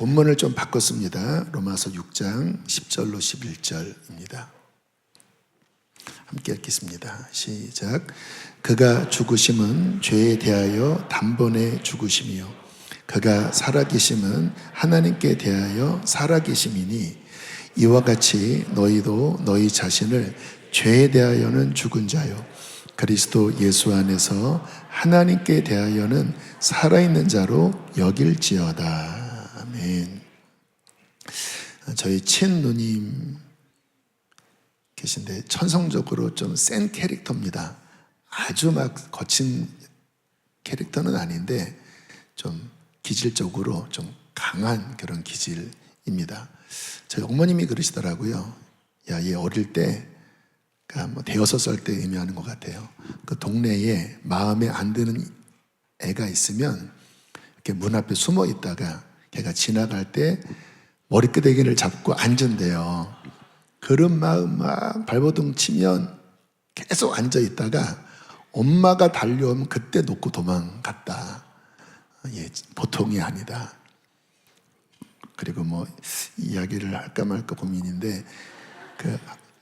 본문을 좀 바꿨습니다. 로마서 6장 10절로 11절입니다. 함께 읽겠습니다. 시작. 그가 죽으심은 죄에 대하여 단번에 죽으심이요 그가 살아계심은 하나님께 대하여 살아계심이니 이와 같이 너희도 너희 자신을 죄에 대하여는 죽은 자요 그리스도 예수 안에서 하나님께 대하여는 살아있는 자로 여길지어다. 아멘. 저희 친누님 계신데 천성적으로 좀 센 캐릭터입니다. 아주 막 거친 캐릭터는 아닌데 좀 기질적으로 좀 강한 그런 기질입니다. 저희 어머님이 그러시더라고요. 야, 얘 어릴 때 뭐 대여섯 살 때 의미하는 것 같아요. 그 동네에 마음에 안 드는 애가 있으면 이렇게 문 앞에 숨어 있다가 걔가 지나갈 때 머리끄댕이를 잡고 앉은대요. 그런 마음 막 발버둥 치면 계속 앉아 있다가 엄마가 달려오면 그때 놓고 도망갔다. 예, 보통이 아니다. 그리고 뭐 이야기를 할까 말까 고민인데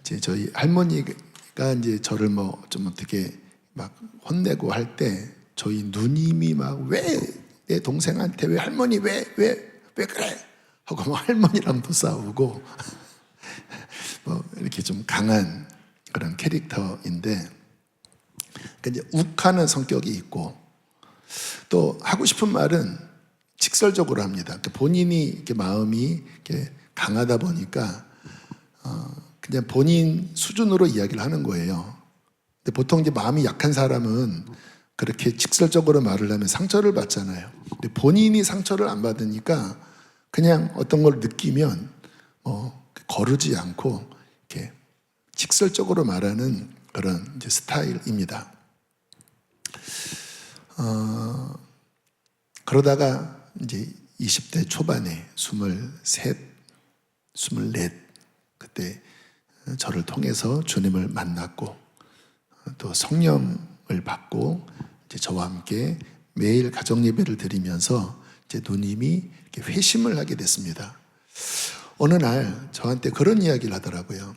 이제 저희 할머니가 이제 저를 뭐 좀 어떻게 막 혼내고 할 때 저희 누님이 막 왜 내 동생한테 왜 할머니 왜 그래 하고 뭐 할머니랑도 싸우고 뭐 이렇게 좀 강한 그런 캐릭터인데 이제 욱하는 성격이 있고 또 하고 싶은 말은 직설적으로 합니다. 본인이 이렇게 마음이 이렇게 강하다 보니까 그냥 본인 수준으로 이야기를 하는 거예요. 근데 보통 이제 마음이 약한 사람은 그렇게 직설적으로 말을 하면 상처를 받잖아요. 근데 본인이 상처를 안 받으니까 그냥 어떤 걸 느끼면 거르지 않고 이렇게 직설적으로 말하는 그런 이제 스타일입니다. 그러다가 이제 20대 초반에 23, 24 그때 저를 통해서 주님을 만났고 또 성령을 받고 이제 저와 함께 매일 가정 예배를 드리면서 이제 누님이 이렇게 회심을 하게 됐습니다. 어느 날 저한테 그런 이야기를 하더라고요.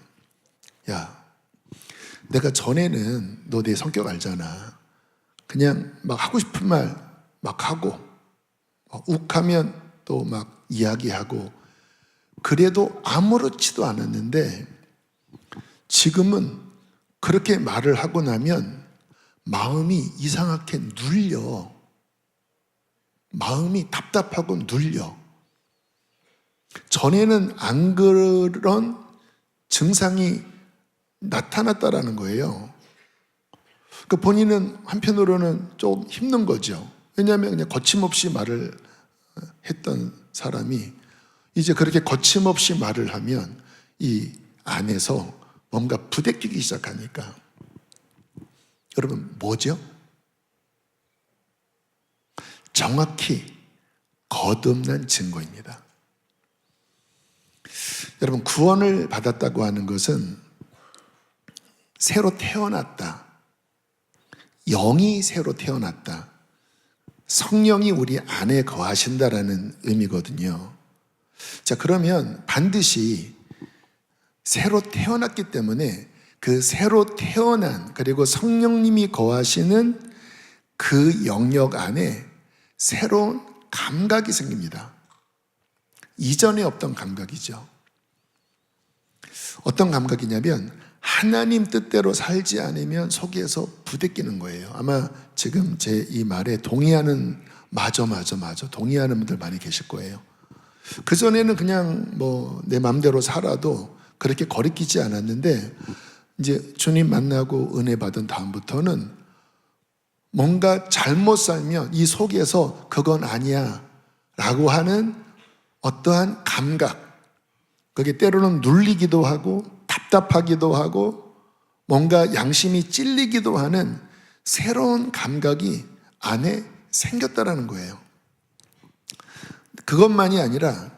야, 내가 전에는 너 내 성격 알잖아. 그냥 막 하고 싶은 말 막 하고 욱하면 또 막 이야기하고 그래도 아무렇지도 않았는데 지금은 그렇게 말을 하고 나면 마음이 이상하게 눌려. 마음이 답답하고 눌려. 전에는 안 그런 증상이 나타났다라는 거예요. 그 본인은 한편으로는 좀 힘든 거죠. 왜냐하면 그냥 거침없이 말을 했던 사람이 이제 그렇게 거침없이 말을 하면 이 안에서 뭔가 부대끼기 시작하니까 여러분 뭐죠? 정확히 거듭난 증거입니다. 여러분 구원을 받았다고 하는 것은 새로 태어났다. 영이 새로 태어났다. 성령이 우리 안에 거하신다라는 의미거든요. 자, 그러면 반드시 새로 태어났기 때문에 그 새로 태어난 그리고 성령님이 거하시는 그 영역 안에 새로운 감각이 생깁니다. 이전에 없던 감각이죠. 어떤 감각이냐면 하나님 뜻대로 살지 않으면 속에서 부대끼는 거예요. 아마 지금 제 이 말에 동의하는 맞아 동의하는 분들 많이 계실 거예요. 그전에는 그냥 뭐 내 마음대로 살아도 그렇게 거리끼지 않았는데 이제 주님 만나고 은혜 받은 다음부터는 뭔가 잘못 살면 이 속에서 그건 아니야 라고 하는 어떠한 감각, 그게 때로는 눌리기도 하고 답답하기도 하고 뭔가 양심이 찔리기도 하는 새로운 감각이 안에 생겼다라는 거예요. 그것만이 아니라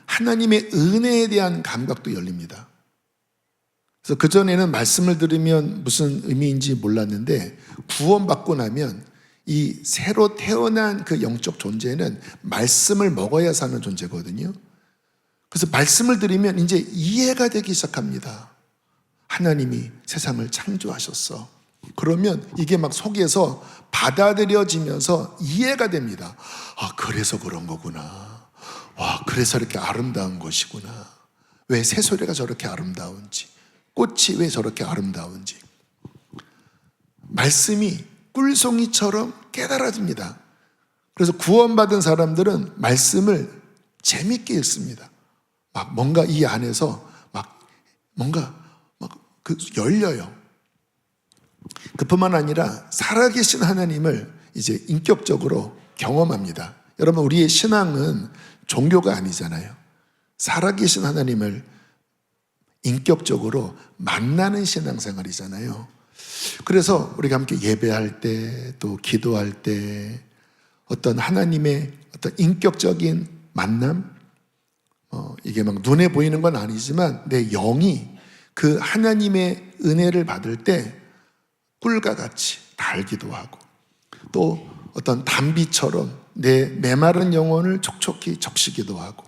하나님의 은혜에 대한 감각도 열립니다. 그래서 그전에는 말씀을 들으면 무슨 의미인지 몰랐는데 구원받고 나면 이 새로 태어난 그 영적 존재는 말씀을 먹어야 사는 존재거든요. 그래서 말씀을 들으면 이제 이해가 되기 시작합니다. 하나님이 세상을 창조하셨어. 그러면 이게 막 속에서 받아들여지면서 이해가 됩니다. 아, 그래서 그런 거구나. 와, 그래서 이렇게 아름다운 것이구나. 왜 새소리가 저렇게 아름다운지, 꽃이 왜 저렇게 아름다운지. 말씀이 꿀송이처럼 깨달아집니다. 그래서 구원받은 사람들은 말씀을 재밌게 읽습니다. 막 뭔가 이 안에서 막 뭔가 그 열려요. 그뿐만 아니라 살아계신 하나님을 이제 인격적으로 경험합니다. 여러분, 우리의 신앙은 종교가 아니잖아요. 살아계신 하나님을 인격적으로 만나는 신앙생활이잖아요. 그래서 우리가 함께 예배할 때, 또 기도할 때 어떤 하나님의 어떤 인격적인 만남, 이게 막 눈에 보이는 건 아니지만 내 영이 그 하나님의 은혜를 받을 때 꿀과 같이 달기도 하고, 또 어떤 단비처럼 내 메마른 영혼을 촉촉히 적시기도 하고,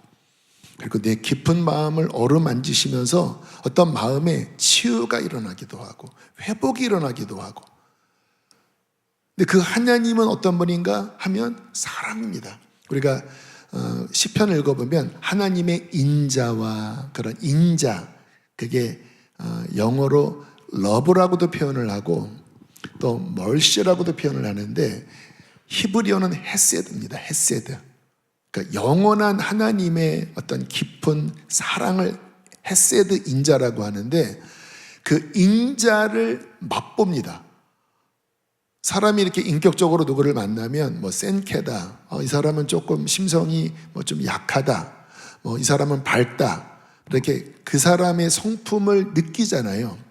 그리고 내 깊은 마음을 어루만지시면서 어떤 마음에 치유가 일어나기도 하고 회복이 일어나기도 하고. 근데 그 하나님은 어떤 분인가 하면 사랑입니다. 우리가 시편을 읽어보면 하나님의 인자와 그런 인자, 그게 영어로 love라고도 표현을 하고 또 mercy라고도 표현을 하는데, 히브리어는 헤세드입니다. 헤세드. 그러니까 영원한 하나님의 어떤 깊은 사랑을 헤세드 인자라고 하는데, 그 인자를 맛봅니다. 사람이 이렇게 인격적으로 누구를 만나면 뭐 센캐다, 이 사람은 조금 심성이 뭐 좀 약하다, 이 사람은 밝다, 이렇게 그 사람의 성품을 느끼잖아요.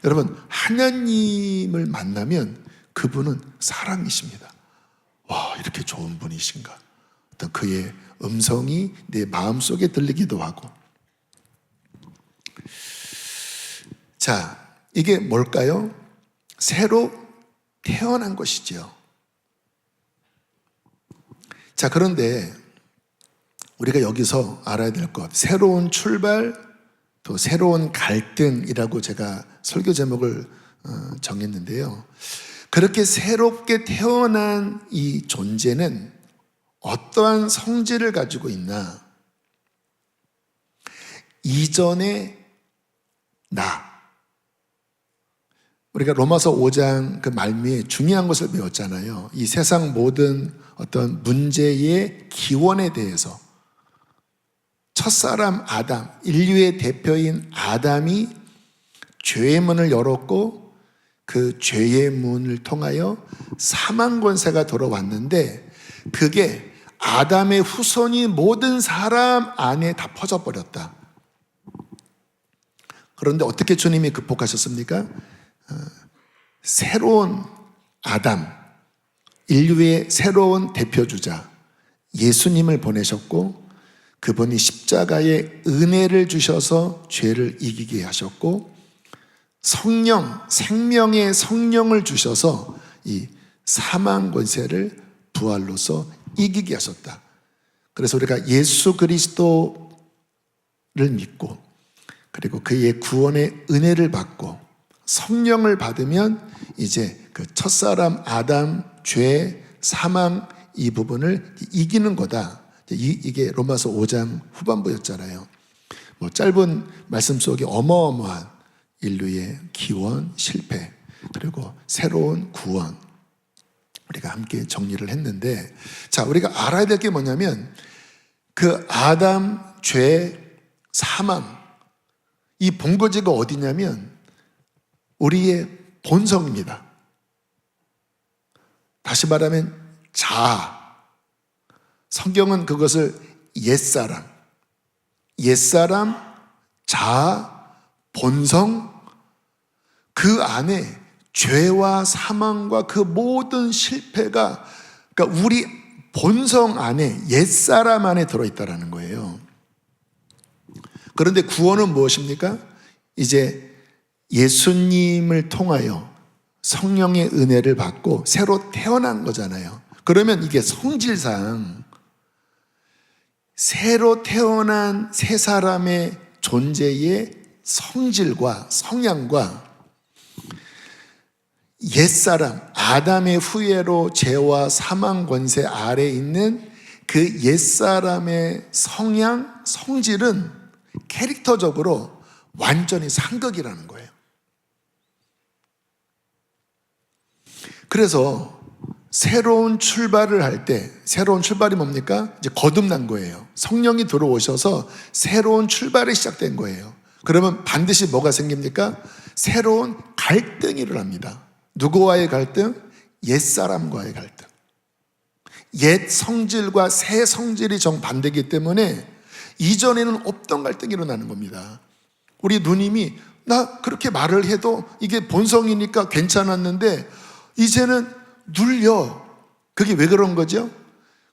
여러분, 하나님을 만나면 그분은 사랑이십니다. 와, 이렇게 좋은 분이신가. 어떤 그의 음성이 내 마음속에 들리기도 하고. 자, 이게 뭘까요? 새로 태어난 것이죠. 자, 그런데 우리가 여기서 알아야 될 것, 새로운 출발, 또 새로운 갈등이라고 제가 설교 제목을 정했는데요. 그렇게 새롭게 태어난 이 존재는 어떠한 성질을 가지고 있나? 이전의 나. 우리가 로마서 5장 그 말미에 중요한 것을 배웠잖아요. 이 세상 모든 어떤 문제의 기원에 대해서 첫사람 아담, 인류의 대표인 아담이 죄의 문을 열었고, 그 죄의 문을 통하여 사망 권세가 들어왔는데, 그게 아담의 후손이 모든 사람 안에 다 퍼져버렸다. 그런데 어떻게 주님이 극복하셨습니까? 새로운 아담, 인류의 새로운 대표주자 예수님을 보내셨고, 그분이 십자가에 은혜를 주셔서 죄를 이기게 하셨고, 성령, 생명의 성령을 주셔서 이 사망 권세를 부활로서 이기게 하셨다. 그래서 우리가 예수 그리스도를 믿고, 그리고 그의 구원의 은혜를 받고 성령을 받으면 이제 그 첫사람 아담, 죄, 사망 이 부분을 이기는 거다. 이게 로마서 5장 후반부였잖아요. 뭐 짧은 말씀 속에 어마어마한 인류의 기원, 실패, 그리고 새로운 구원, 우리가 함께 정리를 했는데, 자, 우리가 알아야 될 게 뭐냐면 그 아담, 죄, 사망, 이 본거지가 어디냐면 우리의 본성입니다. 다시 말하면 자아. 성경은 그것을 옛사람, 자아, 본성, 그 안에 죄와 사망과 그 모든 실패가, 그러니까 우리 본성 안에, 옛사람 안에 들어있다는 거예요. 그런데 구원은 무엇입니까? 이제 예수님을 통하여 성령의 은혜를 받고 새로 태어난 거잖아요. 그러면 이게 성질상 새로 태어난 새 사람의 존재의 성질과 성향과 옛사람, 아담의 후예로 죄와 사망 권세 아래에 있는 그 옛사람의 성향, 성질은 캐릭터적으로 완전히 상극이라는 거예요. 그래서 새로운 출발을 할 때, 새로운 출발이 뭡니까? 이제 거듭난 거예요. 성령이 들어오셔서 새로운 출발이 시작된 거예요. 그러면 반드시 뭐가 생깁니까? 새로운 갈등이 일어납니다. 누구와의 갈등? 옛사람과의 갈등. 옛 성질과 새 성질이 정반대이기 때문에 이전에는 없던 갈등이 일어나는 겁니다. 우리 누님이 나 그렇게 말을 해도 이게 본성이니까 괜찮았는데 이제는 눌려. 그게 왜 그런 거죠?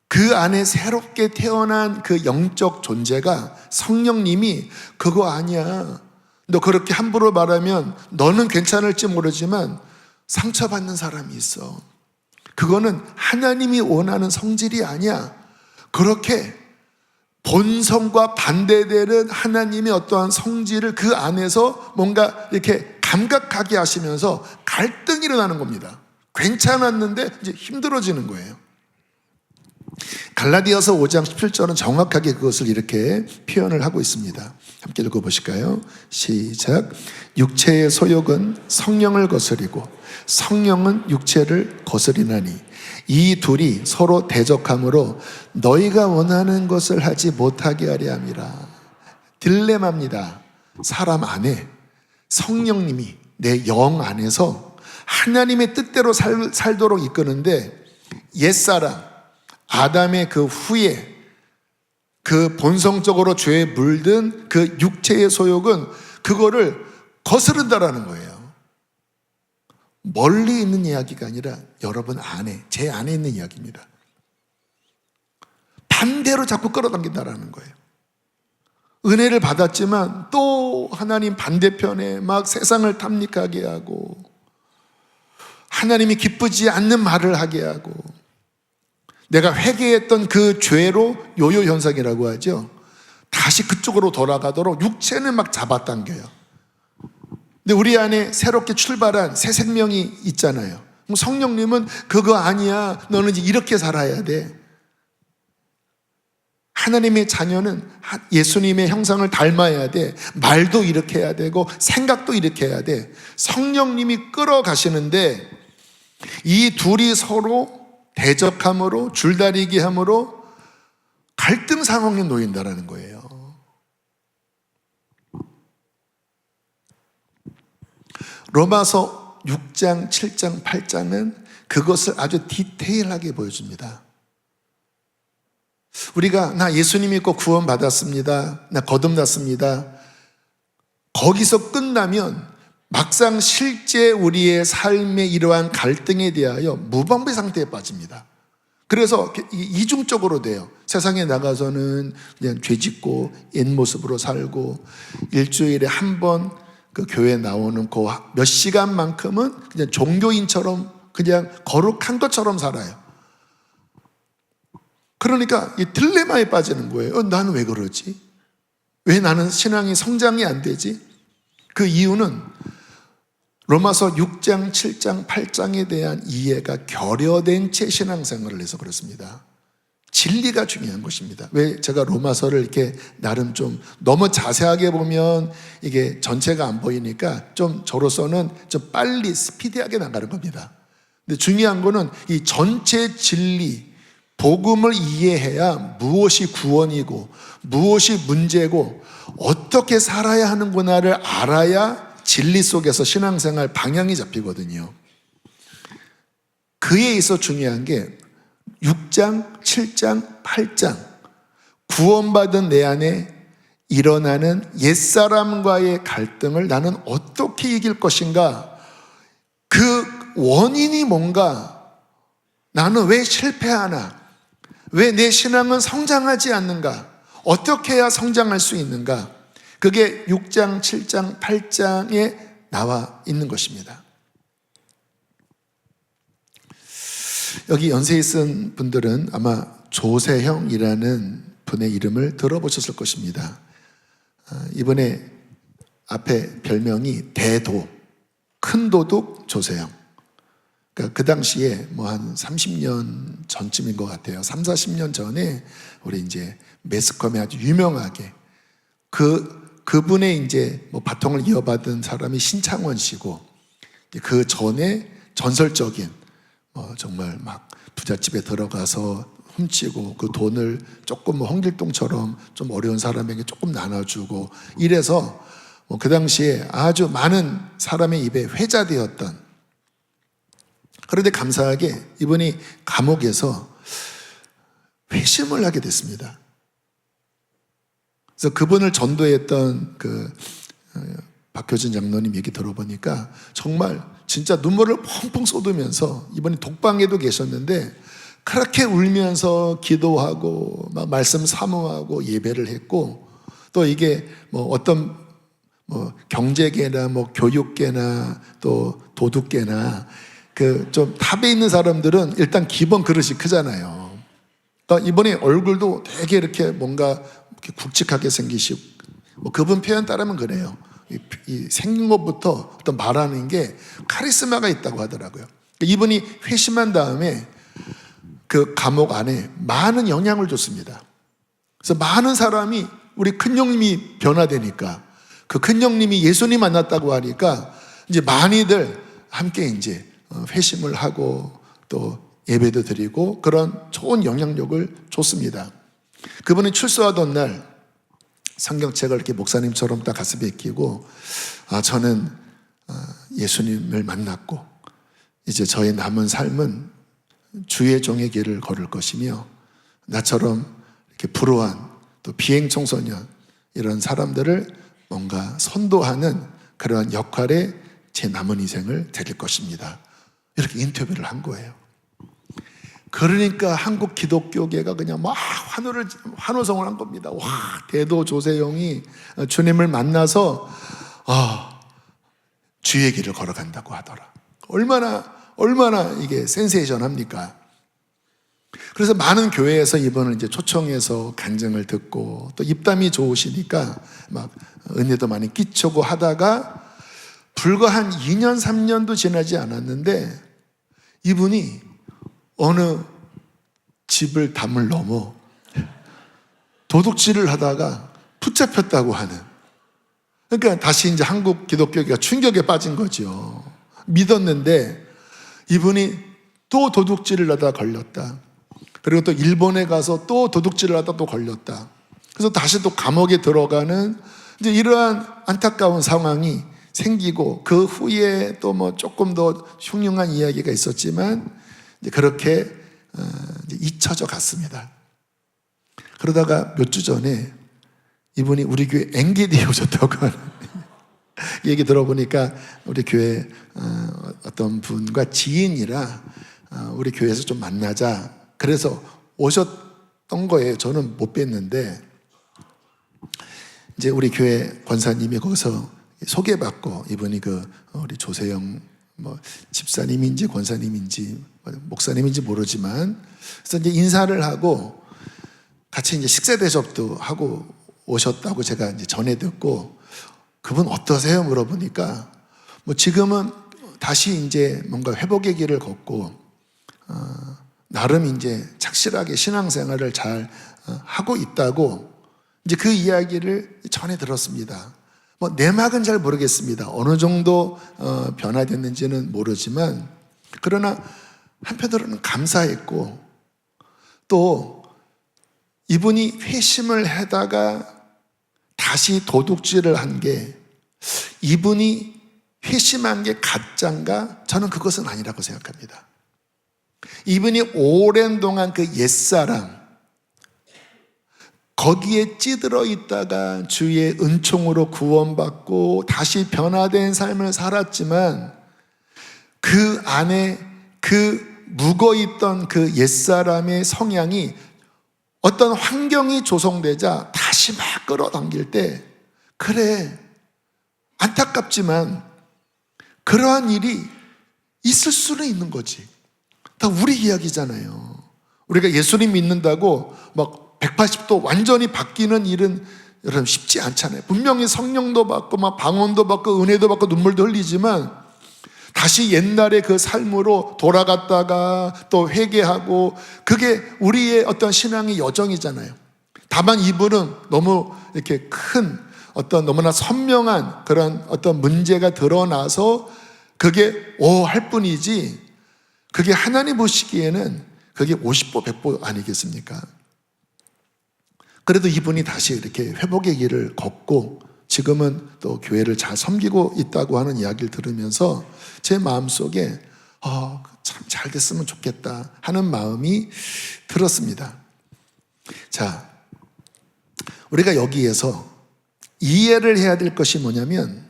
그 안에 새롭게 태어난 그 영적 존재가 성령님이 그거 아니야. 너 그렇게 함부로 말하면 너는 괜찮을지 모르지만 상처받는 사람이 있어. 그거는 하나님이 원하는 성질이 아니야. 그렇게 본성과 반대되는 하나님의 어떠한 성질을 그 안에서 뭔가 이렇게 감각하게 하시면서 갈등이 일어나는 겁니다. 괜찮았는데 이제 힘들어지는 거예요. 갈라디아서 5장 17절은 정확하게 그것을 이렇게 표현을 하고 있습니다. 함께 읽어보실까요? 시작. 육체의 소욕은 성령을 거스리고 성령은 육체를 거스리나니 이 둘이 서로 대적함으로 너희가 원하는 것을 하지 못하게 하려 함이라. 딜레마입니다. 사람 안에 성령님이 내 영 안에서 하나님의 뜻대로 살도록 이끄는데 옛사람 아담의 그 후에 그 본성적으로 죄에 물든 그 육체의 소욕은 그거를 거스른다라는 거예요. 멀리 있는 이야기가 아니라 여러분 안에, 제 안에 있는 이야기입니다. 반대로 자꾸 끌어당긴다라는 거예요. 은혜를 받았지만 또 하나님 반대편에 막 세상을 탐닉하게 하고 하나님이 기쁘지 않는 말을 하게 하고 내가 회개했던 그 죄로 요요 현상이라고 하죠. 다시 그쪽으로 돌아가도록 육체는 막 잡아당겨요. 근데 우리 안에 새롭게 출발한 새 생명이 있잖아요. 성령님은 그거 아니야. 너는 이제 이렇게 살아야 돼. 하나님의 자녀는 예수님의 형상을 닮아야 돼. 말도 이렇게 해야 되고 생각도 이렇게 해야 돼. 성령님이 끌어가시는데 이 둘이 서로 대적함으로 줄다리기 함으로 갈등 상황에 놓인다라는 거예요. 로마서 6장, 7장, 8장은 그것을 아주 디테일하게 보여줍니다. 우리가 나 예수님 믿고 구원 받았습니다. 나 거듭났습니다. 거기서 끝나면 막상 실제 우리의 삶의 이러한 갈등에 대하여 무방비 상태에 빠집니다. 그래서 이중적으로 돼요. 세상에 나가서는 그냥 죄짓고 옛 모습으로 살고 일주일에 한 번 그 교회 나오는 그 몇 시간만큼은 그냥 종교인처럼 그냥 거룩한 것처럼 살아요. 그러니까 이 딜레마에 빠지는 거예요. 나는 왜 그러지? 왜 나는 신앙이 성장이 안 되지? 그 이유는 로마서 6장, 7장, 8장에 대한 이해가 결여된 채 신앙생활을 해서 그렇습니다. 진리가 중요한 것입니다. 왜 제가 로마서를 이렇게 나름 좀 너무 자세하게 보면 이게 전체가 안 보이니까 좀 저로서는 좀 빨리 스피디하게 나가는 겁니다. 근데 중요한 거는 이 전체 진리, 복음을 이해해야 무엇이 구원이고 무엇이 문제고 어떻게 살아야 하는구나를 알아야 진리 속에서 신앙생활 방향이 잡히거든요. 그에 있어 중요한 게 6장, 7장, 8장 구원받은 내 안에 일어나는 옛사람과의 갈등을 나는 어떻게 이길 것인가? 그 원인이 뭔가? 나는 왜 실패하나? 왜 내 신앙은 성장하지 않는가? 어떻게 해야 성장할 수 있는가? 그게 6장, 7장, 8장에 나와 있는 것입니다. 여기 연세에 있은 분들은 아마 조세형이라는 분의 이름을 들어보셨을 것입니다. 이번에 앞에 별명이 대도, 큰 도둑 조세형. 그러니까 그 당시에 뭐 한 30년 전쯤인 것 같아요. 3, 40년 전에 우리 이제 매스컴에 아주 유명하게 그분의 이제 뭐 바통을 이어받은 사람이 신창원 씨고, 그 전에 전설적인 정말 막 부잣집에 들어가서 훔치고 그 돈을 조금 뭐 홍길동처럼 좀 어려운 사람에게 조금 나눠주고 이래서 그 당시에 아주 많은 사람의 입에 회자되었던, 그런데 감사하게 이분이 감옥에서 회심을 하게 됐습니다. 그래서 그분을 전도했던 박효진 장로님 얘기 들어보니까 정말 진짜 눈물을 펑펑 쏟으면서, 이번에 독방에도 계셨는데 그렇게 울면서 기도하고 막 말씀 사모하고 예배를 했고, 또 이게 뭐 어떤 경제계나 뭐 교육계나 또 도둑계나 그 좀 탑에 있는 사람들은 일단 기본 그릇이 크잖아요. 그러니까 이번에 얼굴도 되게 이렇게 뭔가 이렇게 굵직하게 생기시고, 뭐 그분 표현 따르면 그래요. 이 생긴 것부터 어떤 말하는 게 카리스마가 있다고 하더라고요. 이분이 회심한 다음에 그 감옥 안에 많은 영향을 줬습니다. 그래서 많은 사람이 우리 큰형님이 변화되니까, 그 큰형님이 예수님 만났다고 하니까 이제 많이들 함께 이제 회심을 하고 또 예배도 드리고 그런 좋은 영향력을 줬습니다. 그분이 출소하던 날 성경책을 이렇게 목사님처럼 딱 가슴에 끼고, 저는 예수님을 만났고 이제 저의 남은 삶은 주의 종의 길을 걸을 것이며, 나처럼 이렇게 불우한 또 비행 청소년 이런 사람들을 뭔가 선도하는 그러한 역할에 제 남은 인생을 드릴 것입니다. 이렇게 인터뷰를 한 거예요. 그러니까 한국 기독교계가 그냥 막 환호성을 한 겁니다. 와, 대도 조세형이 주님을 만나서 주의 길을 걸어간다고 하더라. 얼마나 이게 센세이션합니까? 그래서 많은 교회에서 이번을 이제 초청해서 간증을 듣고, 또 입담이 좋으시니까 막 은혜도 많이 끼치고 하다가 불과 한 2년, 3년도 지나지 않았는데 이분이 어느 집을 담을 넘어 도둑질을 하다가 붙잡혔다고 하는, 그러니까 다시 이제 한국 기독교가 충격에 빠진 거죠. 믿었는데 이분이 또 도둑질을 하다 걸렸다. 그리고 또 일본에 가서 또 도둑질을 하다 또 걸렸다. 그래서 다시 또 감옥에 들어가는 이제 이러한 안타까운 상황이 생기고, 그 후에 또 뭐 조금 더 흉흉한 이야기가 있었지만 이제 그렇게 이제 잊혀져 갔습니다. 그러다가 몇 주 전에 이분이 우리 교회 앵기디에 오셨다고 하는 얘기 들어보니까, 우리 교회 어떤 분과 지인이라 우리 교회에서 좀 만나자 그래서 오셨던 거예요. 저는 못 뵀는데 이제 우리 교회 권사님이 거기서 소개받고, 이분이 우리 조세형 뭐 집사님인지 권사님인지 목사님인지 모르지만, 그래서 이제 인사를 하고 같이 이제 식사 대접도 하고 오셨다고 제가 이제 전해 듣고, 그분 어떠세요? 물어보니까 뭐 지금은 다시 이제 뭔가 회복의 길을 걷고 나름 이제 착실하게 신앙생활을 잘 하고 있다고 이제 그 이야기를 전해 들었습니다. 뭐 내막은 잘 모르겠습니다. 어느 정도 변화됐는지는 모르지만, 그러나 한편으로는 감사했고, 또 이분이 회심을 하다가 다시 도둑질을 한 게, 이분이 회심한 게 가짜인가? 저는 그것은 아니라고 생각합니다. 이분이 오랜 동안 그 옛사람, 거기에 찌들어 있다가 주의 은총으로 구원받고 다시 변화된 삶을 살았지만, 그 안에 그 묵어있던 그 옛사람의 성향이 어떤 환경이 조성되자 다시 막 끌어당길 때, 그래, 안타깝지만 그러한 일이 있을 수는 있는 거지. 다 우리 이야기잖아요. 우리가 예수님 믿는다고 막 180도 완전히 바뀌는 일은 여러분 쉽지 않잖아요. 분명히 성령도 받고 막 방언도 받고 은혜도 받고 눈물도 흘리지만 다시 옛날의 그 삶으로 돌아갔다가 또 회개하고, 그게 우리의 어떤 신앙의 여정이잖아요. 다만 이분은 너무 이렇게 큰 어떤 너무나 선명한 그런 어떤 문제가 드러나서 그게 할 뿐이지, 그게 하나님 보시기에는 그게 50보 100보 아니겠습니까? 그래도 이분이 다시 이렇게 회복의 길을 걷고 지금은 또 교회를 잘 섬기고 있다고 하는 이야기를 들으면서 제 마음속에 참 잘 됐으면 좋겠다 하는 마음이 들었습니다. 자, 우리가 여기에서 이해를 해야 될 것이 뭐냐면,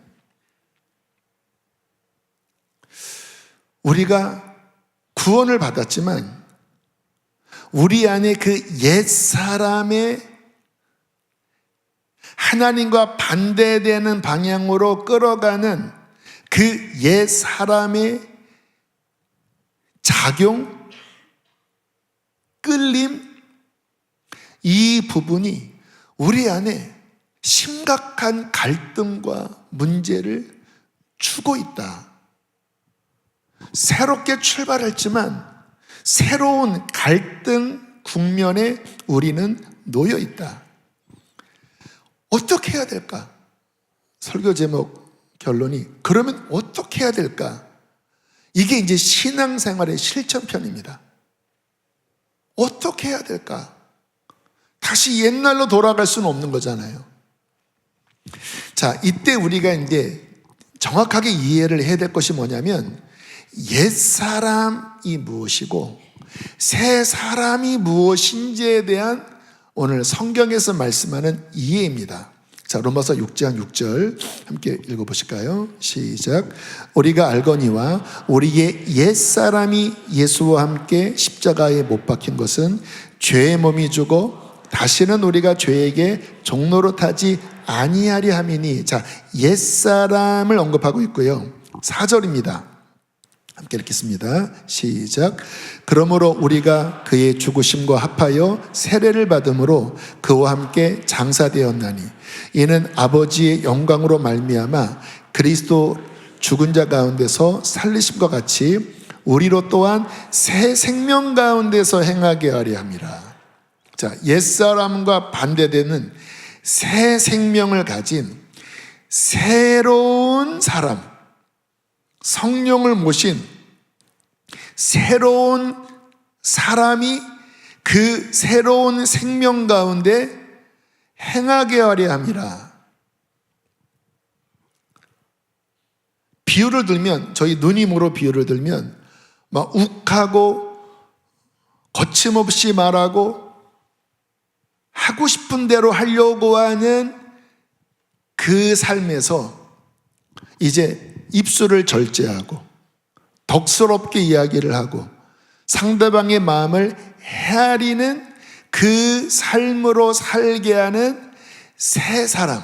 우리가 구원을 받았지만 우리 안에 그 옛사람의 하나님과 반대되는 방향으로 끌어가는 그 옛사람의 작용, 끌림, 이 부분이 우리 안에 심각한 갈등과 문제를 주고 있다. 새롭게 출발했지만 새로운 갈등 국면에 우리는 놓여 있다. 어떻게 해야 될까? 설교 제목 결론이 그러면 어떻게 해야 될까? 이게 이제 신앙생활의 실천편입니다. 어떻게 해야 될까? 다시 옛날로 돌아갈 수는 없는 거잖아요. 자, 이때 우리가 이제 정확하게 이해를 해야 될 것이 뭐냐면, 옛사람이 무엇이고 새 사람이 무엇인지에 대한 오늘 성경에서 말씀하는 이해입니다. 자, 로마서 6장 6절 함께 읽어보실까요? 시작. 우리가 알거니와 우리의 옛사람이 예수와 함께 십자가에 못 박힌 것은 죄의 몸이 주고 다시는 우리가 죄에게 종로로 타지 아니하려 함이니. 자, 옛사람을 언급하고 있고요. 4절입니다. 함께 읽겠습니다. 시작. 그러므로 우리가 그의 죽으심과 합하여 세례를 받음으로 그와 함께 장사되었나니 이는 아버지의 영광으로 말미암아 그리스도 죽은 자 가운데서 살리심과 같이 우리로 또한 새 생명 가운데서 행하게 하려 함이라. 자, 옛사람과 반대되는 새 생명을 가진 새로운 사람, 성령을 모신 새로운 사람이 그 새로운 생명 가운데 행하게 하려 함이라. 비유를 들면, 저희 누님으로 비유를 들면 막 욱하고 거침없이 말하고 하고 싶은 대로 하려고 하는 그 삶에서 이제 입술을 절제하고 덕스럽게 이야기를 하고 상대방의 마음을 헤아리는 그 삶으로 살게 하는 새 사람.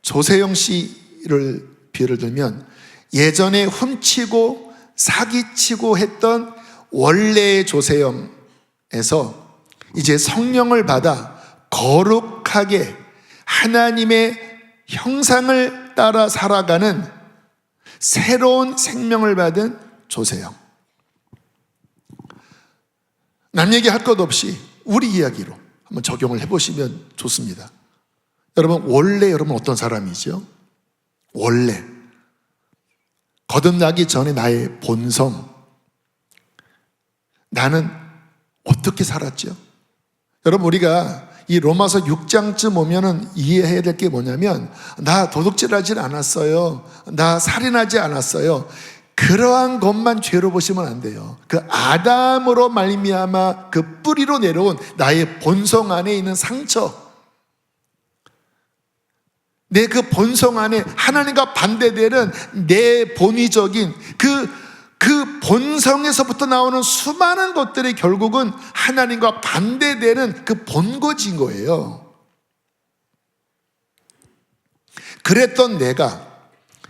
조세영 씨를 비유를 들면 예전에 훔치고 사기치고 했던 원래의 조세영에서 이제 성령을 받아 거룩하게 하나님의 형상을 따라 살아가는 새로운 생명을 받은 조세영. 남 얘기할 것 없이 우리 이야기로 한번 적용을 해보시면 좋습니다. 원래 여러분 어떤 사람이죠? 원래 거듭나기 전에 나의 본성, 나는 어떻게 살았죠? 여러분, 우리가 이 로마서 6장쯤 오면은 이해해야 될 게 뭐냐면, 나 도둑질하지 않았어요, 나 살인하지 않았어요, 그러한 것만 죄로 보시면 안 돼요. 그 아담으로 말미암아 그 뿌리로 내려온 나의 본성 안에 있는 상처, 내 그 본성 안에 하나님과 반대되는 내 본의적인 그 본성에서부터 나오는 수많은 것들이 결국은 하나님과 반대되는 그 본거지인 거예요. 그랬던 내가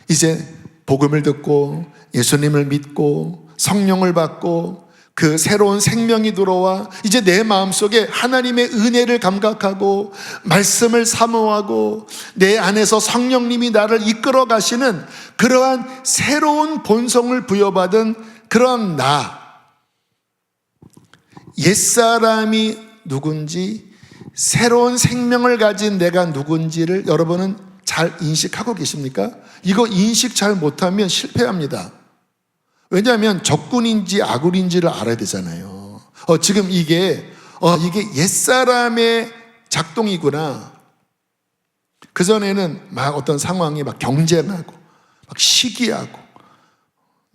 이제 복음을 듣고 예수님을 믿고 성령을 받고 그 새로운 생명이 들어와 이제 내 마음속에 하나님의 은혜를 감각하고 말씀을 사모하고 내 안에서 성령님이 나를 이끌어 가시는 그러한 새로운 본성을 부여받은 그러한 나, 옛사람이 누군지, 새로운 생명을 가진 내가 누군지를 여러분은 잘 인식하고 계십니까? 이거 인식 잘 못하면 실패합니다. 왜냐하면 적군인지 아군인지를 알아야 되잖아요. 지금 이게 옛사람의 작동이구나. 그전에는 막 어떤 상황이 막 경쟁하고 막 시기하고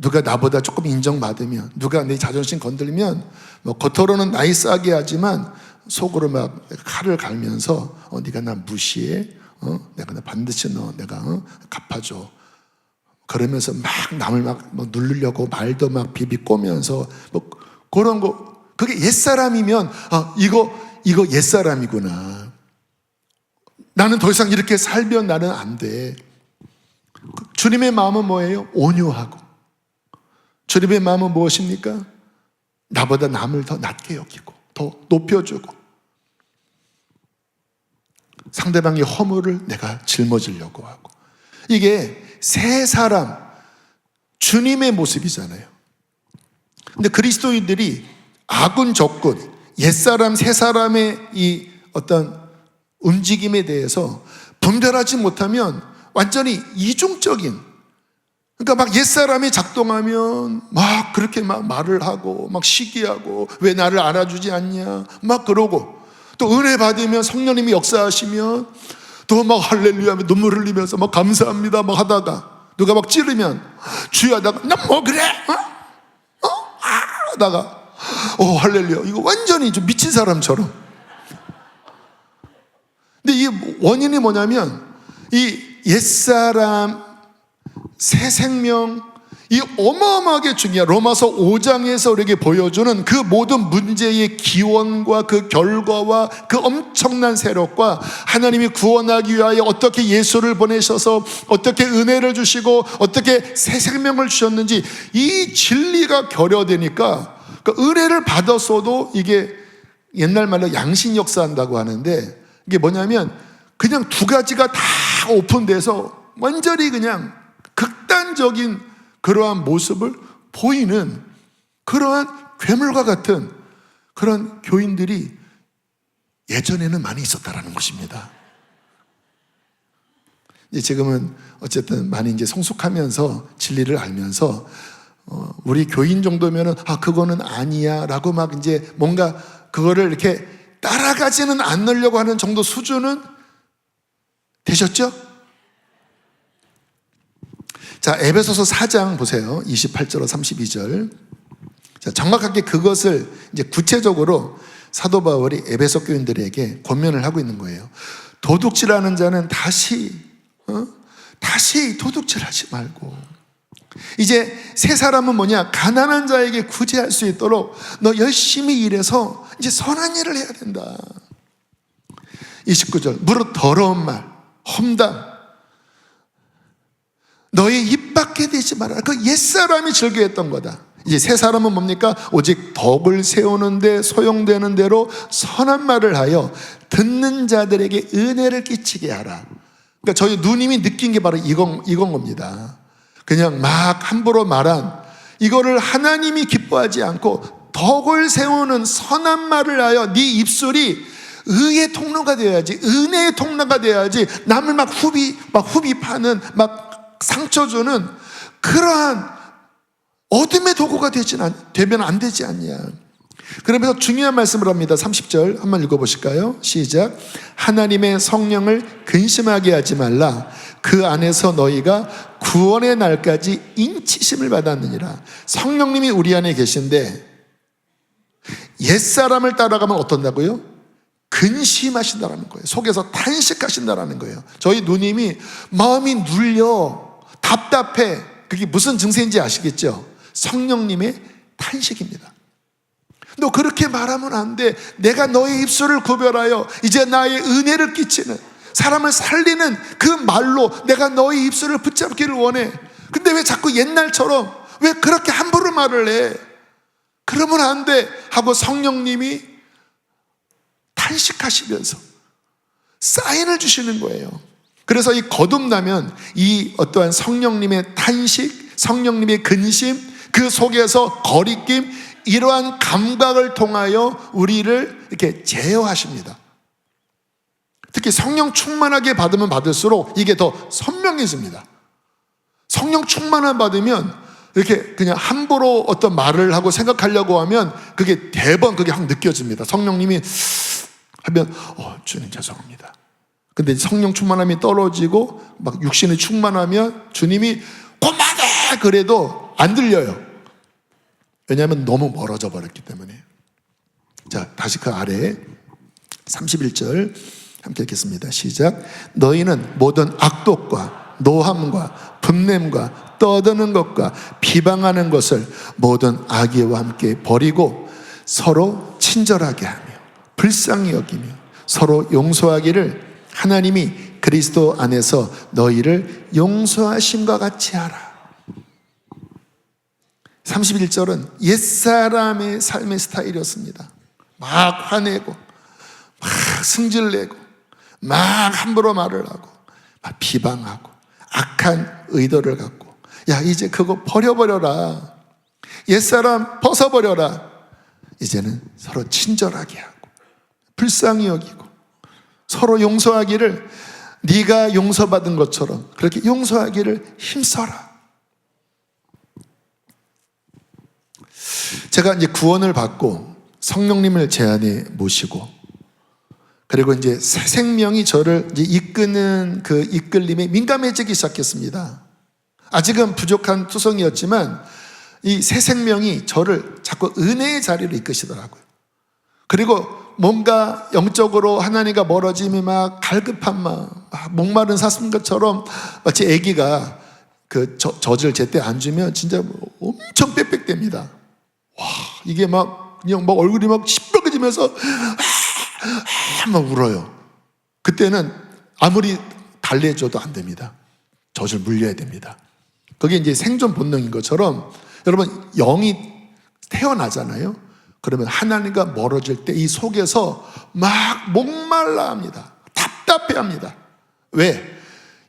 누가 나보다 조금 인정받으면, 누가 내 자존심 건들면 뭐 겉으로는 나이스하게 하지만 속으로 막 칼을 갈면서 네가 나 무시해? 내가 반드시 내가 갚아줘. 그러면서 막 남을 막 누르려고 말도 막 비비꼬면서 뭐 그런 거. 그게 옛사람이면 이거 옛사람이구나. 나는 더 이상 이렇게 살면 나는 안 돼. 주님의 마음은 뭐예요? 온유하고. 주님의 마음은 무엇입니까? 나보다 남을 더 낮게 여기고 더 높여주고 상대방의 허물을 내가 짊어지려고 하고. 이게 새 사람, 주님의 모습이잖아요. 근데 그리스도인들이 아군, 적군, 옛사람, 새사람의 이 어떤 움직임에 대해서 분별하지 못하면 완전히 이중적인, 그러니까 막 옛사람이 작동하면 막 그렇게 막 말을 하고 막 시기하고 왜 나를 알아주지 않냐 막 그러고, 또 은혜 받으면 성령님이 역사하시면 또 막 할렐루야 하며 눈물 흘리면서 막 감사합니다 막 하다가 누가 막 찌르면 주여 하다가 난 뭐 그래? 하다가 할렐루야, 이거 완전히 좀 미친 사람처럼. 근데 이 원인이 뭐냐면 이 옛사람 새 생명, 이 어마어마하게 중요한 로마서 5장에서 우리에게 보여주는 그 모든 문제의 기원과 그 결과와 그 엄청난 세력과 하나님이 구원하기 위하여 어떻게 예수를 보내셔서 어떻게 은혜를 주시고 어떻게 새 생명을 주셨는지 이 진리가 결여되니까 그 은혜를 받았어도 이게 옛날 말로 양신 역사한다고 하는데, 이게 뭐냐면 그냥 두 가지가 다 오픈돼서 완전히 그냥 극단적인 그러한 모습을 보이는 그러한 괴물과 같은 그런 교인들이 예전에는 많이 있었다라는 것입니다. 이제 지금은 어쨌든 많이 이제 성숙하면서 진리를 알면서 우리 교인 정도면은 그거는 아니야라고 막 이제 뭔가 그거를 이렇게 따라가지는 않으려고 하는 정도 수준은 되셨죠? 자, 에베소서 4장 보세요. 28절로 32절. 자, 정확하게 그것을 이제 구체적으로 사도 바울이 에베소 교인들에게 권면을 하고 있는 거예요. 도둑질하는 자는 다시 도둑질하지 말고, 이제 새 사람은 뭐냐? 가난한 자에게 구제할 수 있도록 너 열심히 일해서 이제 선한 일을 해야 된다. 29절. 무릇 더러운 말, 험담, 너의 입 밖에 대지 마라. 그 옛사람이 즐겨했던 거다. 이제 새 사람은 뭡니까? 오직 덕을 세우는데 소용되는 대로 선한 말을 하여 듣는 자들에게 은혜를 끼치게 하라. 그러니까 저희 누님이 느낀 게 바로 이건 겁니다. 그냥 막 함부로 말한 이거를 하나님이 기뻐하지 않고 덕을 세우는 선한 말을 하여 네 입술이 의의 통로가 되어야지, 은혜의 통로가 되어야지, 남을 막 후비 파는 막 상처 주는 그러한 어둠의 도구가 되면 안 되지 않냐. 그러면서 중요한 말씀을 합니다. 30절 한번 읽어보실까요? 시작. 하나님의 성령을 근심하게 하지 말라. 그 안에서 너희가 구원의 날까지 인치심을 받았느니라. 성령님이 우리 안에 계신데 옛사람을 따라가면 어떤다고요? 근심하신다라는 거예요. 속에서 탄식하신다라는 거예요. 저희 누님이 마음이 눌려 답답해. 그게 무슨 증세인지 아시겠죠? 성령님의 탄식입니다. 너 그렇게 말하면 안 돼. 내가 너의 입술을 구별하여 이제 나의 은혜를 끼치는, 사람을 살리는 그 말로 내가 너의 입술을 붙잡기를 원해. 근데 왜 자꾸 옛날처럼 왜 그렇게 함부로 말을 해? 그러면 안 돼 하고 성령님이 탄식하시면서 사인을 주시는 거예요. 그래서 이 거듭나면 이 어떠한 성령님의 탄식, 성령님의 근심, 그 속에서 거리낌, 이러한 감각을 통하여 우리를 이렇게 제어하십니다. 특히 성령 충만하게 받으면 받을수록 이게 더 선명해집니다. 성령 충만함 받으면 이렇게 그냥 함부로 어떤 말을 하고 생각하려고 하면 그게 대번 그게 확 느껴집니다. 성령님이 하면 주님 죄송합니다. 근데 성령 충만함이 떨어지고 막 육신이 충만하면 주님이 그만해 그래도 안 들려요. 왜냐하면 너무 멀어져 버렸기 때문에. 자, 다시 그 아래에 31절 함께 읽겠습니다. 시작. 너희는 모든 악독과 노함과 분냄과 떠드는 것과 비방하는 것을 모든 악의와 함께 버리고 서로 친절하게 하며 불쌍히 여기며 서로 용서하기를 하나님이 그리스도 안에서 너희를 용서하심과 같이 하라. 31절은 옛사람의 삶의 스타일이었습니다. 막 화내고 막 승질내고 막 함부로 말을 하고 막 비방하고 악한 의도를 갖고 야 이제 그거 버려버려라. 옛사람 벗어버려라. 이제는 서로 친절하게 하고 불쌍히 여기고 서로 용서하기를 네가 용서받은 것처럼 그렇게 용서하기를 힘써라. 제가 이제 구원을 받고 성령님을 제 안에 모시고 그리고 이제 새 생명이 저를 이제 이끄는 그 이끌림에 민감해지기 시작했습니다. 아직은 부족한 투성이었지만 이 새 생명이 저를 자꾸 은혜의 자리로 이끄시더라고요. 그리고 뭔가 영적으로 하나님과 멀어짐이 막 갈급한 마음, 목마른 사슴처럼 마치 아기가 그 젖을 제때 안 주면 진짜 엄청 빽빽댑니다. 와, 이게 막 그냥 막 얼굴이 막 시뻘개지면서 막 울어요. 그때는 아무리 달래줘도 안 됩니다. 젖을 물려야 됩니다. 그게 이제 생존 본능인 것처럼 여러분 영이 태어나잖아요. 그러면 하나님과 멀어질 때 이 속에서 막 목말라 합니다. 답답해 합니다. 왜?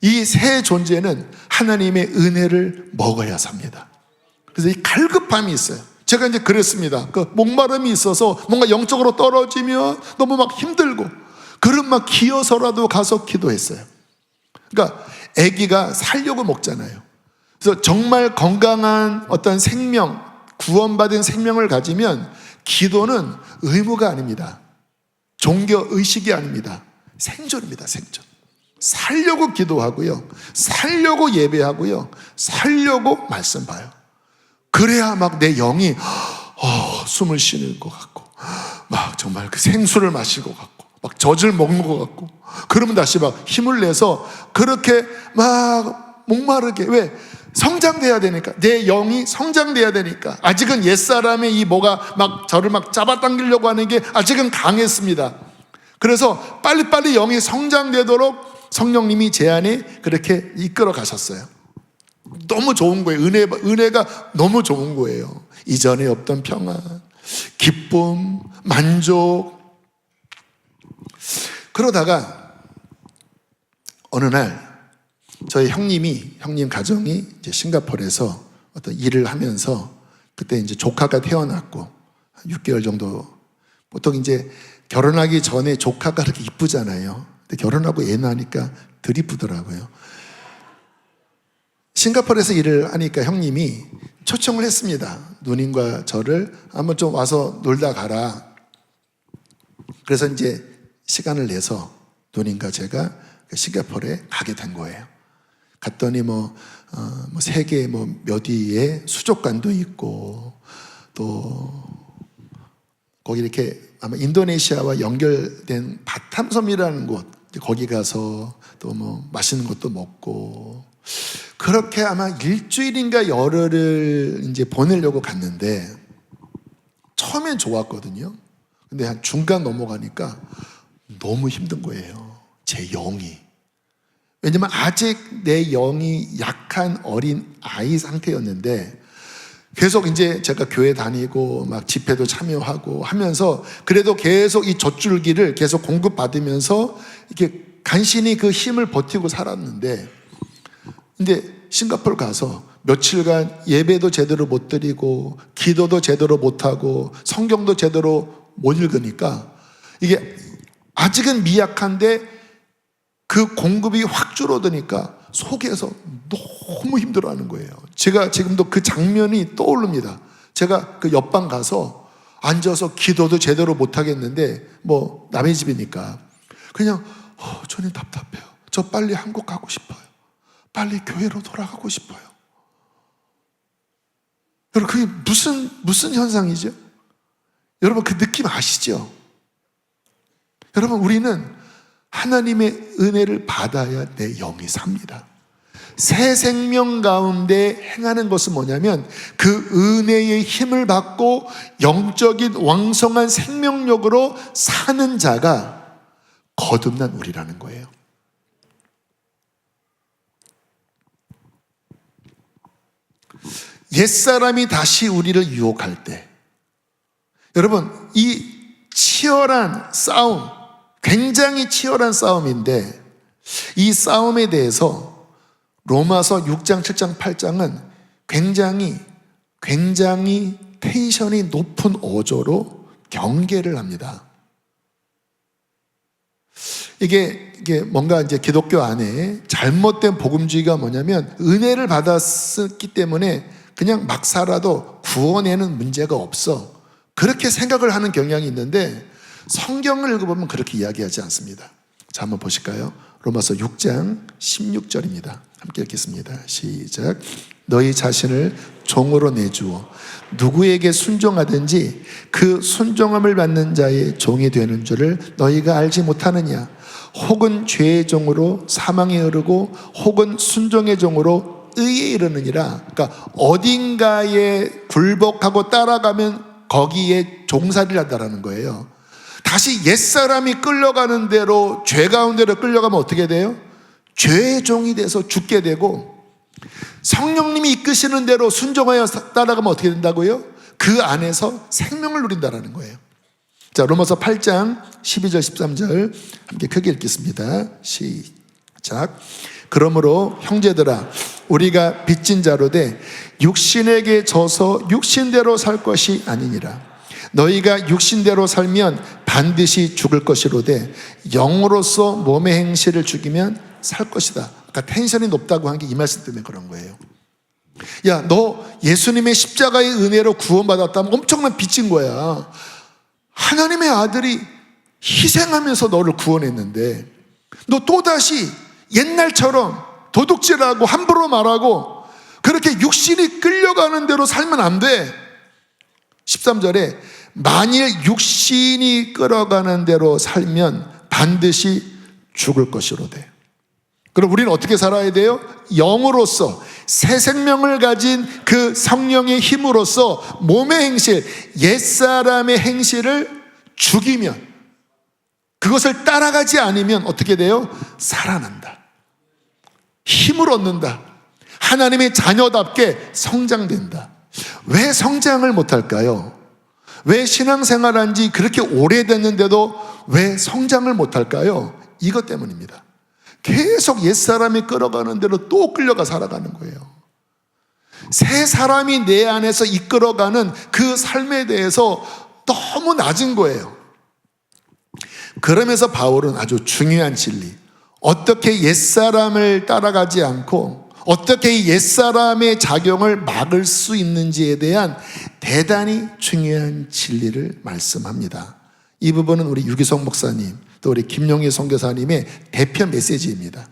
이 새 존재는 하나님의 은혜를 먹어야 삽니다. 그래서 이 갈급함이 있어요. 제가 이제 그랬습니다. 그 목마름이 있어서 뭔가 영적으로 떨어지면 너무 막 힘들고 그럼 막 기어서라도 가서 기도했어요. 그러니까 아기가 살려고 먹잖아요. 그래서 정말 건강한 어떤 생명, 구원받은 생명을 가지면 기도는 의무가 아닙니다. 종교 의식이 아닙니다. 생존입니다. 생존. 살려고 기도하고요. 살려고 예배하고요. 살려고 말씀 봐요. 그래야 막 내 영이 숨을 쉬는 것 같고 막 정말 그 생수를 마실 것 같고 막 젖을 먹는 것 같고 그러면 다시 막 힘을 내서 그렇게 막 목마르게 왜? 성장돼야 되니까 내 영이 성장돼야 되니까 아직은 옛사람의 이 뭐가 막 저를 막 잡아당기려고 하는 게 아직은 강했습니다. 그래서 빨리빨리 영이 성장되도록 성령님이 제 안에 그렇게 이끌어 가셨어요. 너무 좋은 거예요. 은혜가 너무 좋은 거예요. 이전에 없던 평안, 기쁨, 만족. 그러다가 어느 날 저희 형님 가정이 이제 싱가포르에서 어떤 일을 하면서 그때 이제 조카가 태어났고 6개월 정도 보통 이제 결혼하기 전에 조카가 그렇게 이쁘잖아요. 근데 결혼하고 애 낳으니까 덜 이쁘더라고요. 싱가포르에서 일을 하니까 형님이 초청을 했습니다. 누님과 저를 한번 좀 와서 놀다 가라. 그래서 이제 시간을 내서 누님과 제가 싱가포르에 가게 된 거예요. 갔더니 세계 몇 위의 수족관도 있고 또 거기 이렇게 아마 인도네시아와 연결된 바탐섬이라는 곳 거기 가서 또 맛있는 것도 먹고 그렇게 아마 일주일인가 열흘을 이제 보내려고 갔는데 처음엔 좋았거든요. 근데 한 중간 넘어가니까 너무 힘든 거예요. 제 영이. 왜냐면 아직 내 영이 약한 어린 아이 상태였는데 계속 이제 제가 교회 다니고 막 집회도 참여하고 하면서 그래도 계속 이 젖줄기를 계속 공급받으면서 이렇게 간신히 그 힘을 버티고 살았는데, 근데 싱가포르 가서 며칠간 예배도 제대로 못 드리고 기도도 제대로 못하고 성경도 제대로 못 읽으니까 이게 아직은 미약한데 그 공급이 확 줄어드니까 속에서 너무 힘들어하는 거예요. 제가 지금도 그 장면이 떠오릅니다. 제가 그 옆방 가서 앉아서 기도도 제대로 못하겠는데 뭐 남의 집이니까 그냥 저는 답답해요. 저 빨리 한국 가고 싶어요. 빨리 교회로 돌아가고 싶어요. 여러분 그게 무슨 현상이죠? 여러분 그 느낌 아시죠? 여러분 우리는 하나님의 은혜를 받아야 내 영이 삽니다. 새 생명 가운데 행하는 것은 뭐냐면 그 은혜의 힘을 받고 영적인 왕성한 생명력으로 사는 자가 거듭난 우리라는 거예요. 옛사람이 다시 우리를 유혹할 때, 여러분 이 치열한 싸움, 굉장히 치열한 싸움인데 이 싸움에 대해서 로마서 6장, 7장, 8장은 굉장히 텐션이 높은 어조로 경계를 합니다. 이게 뭔가 이제 기독교 안에 잘못된 복음주의가 뭐냐면 은혜를 받았기 때문에 그냥 막 살아도 구원에는 문제가 없어, 그렇게 생각을 하는 경향이 있는데 성경을 읽어보면 그렇게 이야기하지 않습니다. 자, 한번 보실까요? 로마서 6장 16절입니다. 함께 읽겠습니다. 시작. 너희 자신을 종으로 내주어 누구에게 순종하든지 그 순종함을 받는 자의 종이 되는 줄을 너희가 알지 못하느냐? 혹은 죄의 종으로 사망에 이르고 혹은 순종의 종으로 의에 이르느니라. 그러니까 어딘가에 굴복하고 따라가면 거기에 종살이를 한다는 거예요. 다시 옛사람이 끌려가는 대로 죄 가운데로 끌려가면 어떻게 돼요? 죄의 종이 돼서 죽게 되고, 성령님이 이끄시는 대로 순종하여 따라가면 어떻게 된다고요? 그 안에서 생명을 누린다는 거예요. 자, 로마서 8장 12절 13절 함께 크게 읽겠습니다. 시작. 그러므로 형제들아 우리가 빚진 자로 돼 육신에게 져서 육신대로 살 것이 아니니라. 너희가 육신대로 살면 반드시 죽을 것이로되 영으로서 몸의 행실을 죽이면 살 것이다. 그러니까 텐션이 높다고 한 게 이 말씀 때문에 그런 거예요. 야, 너 예수님의 십자가의 은혜로 구원받았다면 엄청난 빚진 거야. 하나님의 아들이 희생하면서 너를 구원했는데 너 또다시 옛날처럼 도둑질하고 함부로 말하고 그렇게 육신이 끌려가는 대로 살면 안 돼. 13절에 만일 육신이 끌어가는 대로 살면 반드시 죽을 것이로되. 그럼 우리는 어떻게 살아야 돼요? 영으로서 새 생명을 가진 그 성령의 힘으로써 몸의 행실, 옛사람의 행실을 죽이면, 그것을 따라가지 않으면 어떻게 돼요? 살아난다. 힘을 얻는다. 하나님의 자녀답게 성장된다. 왜 성장을 못할까요? 왜 신앙생활한 지 그렇게 오래됐는데도 왜 성장을 못할까요? 이것 때문입니다. 계속 옛사람이 끌어가는 대로 또 끌려가 살아가는 거예요. 새 사람이 내 안에서 이끌어가는 그 삶에 대해서 너무 낮은 거예요. 그러면서 바울은 아주 중요한 진리, 어떻게 옛사람을 따라가지 않고 어떻게 옛사람의 작용을 막을 수 있는지에 대한 대단히 중요한 진리를 말씀합니다. 이 부분은 우리 유기성 목사님 또 우리 김용희 선교사님의 대표 메시지입니다.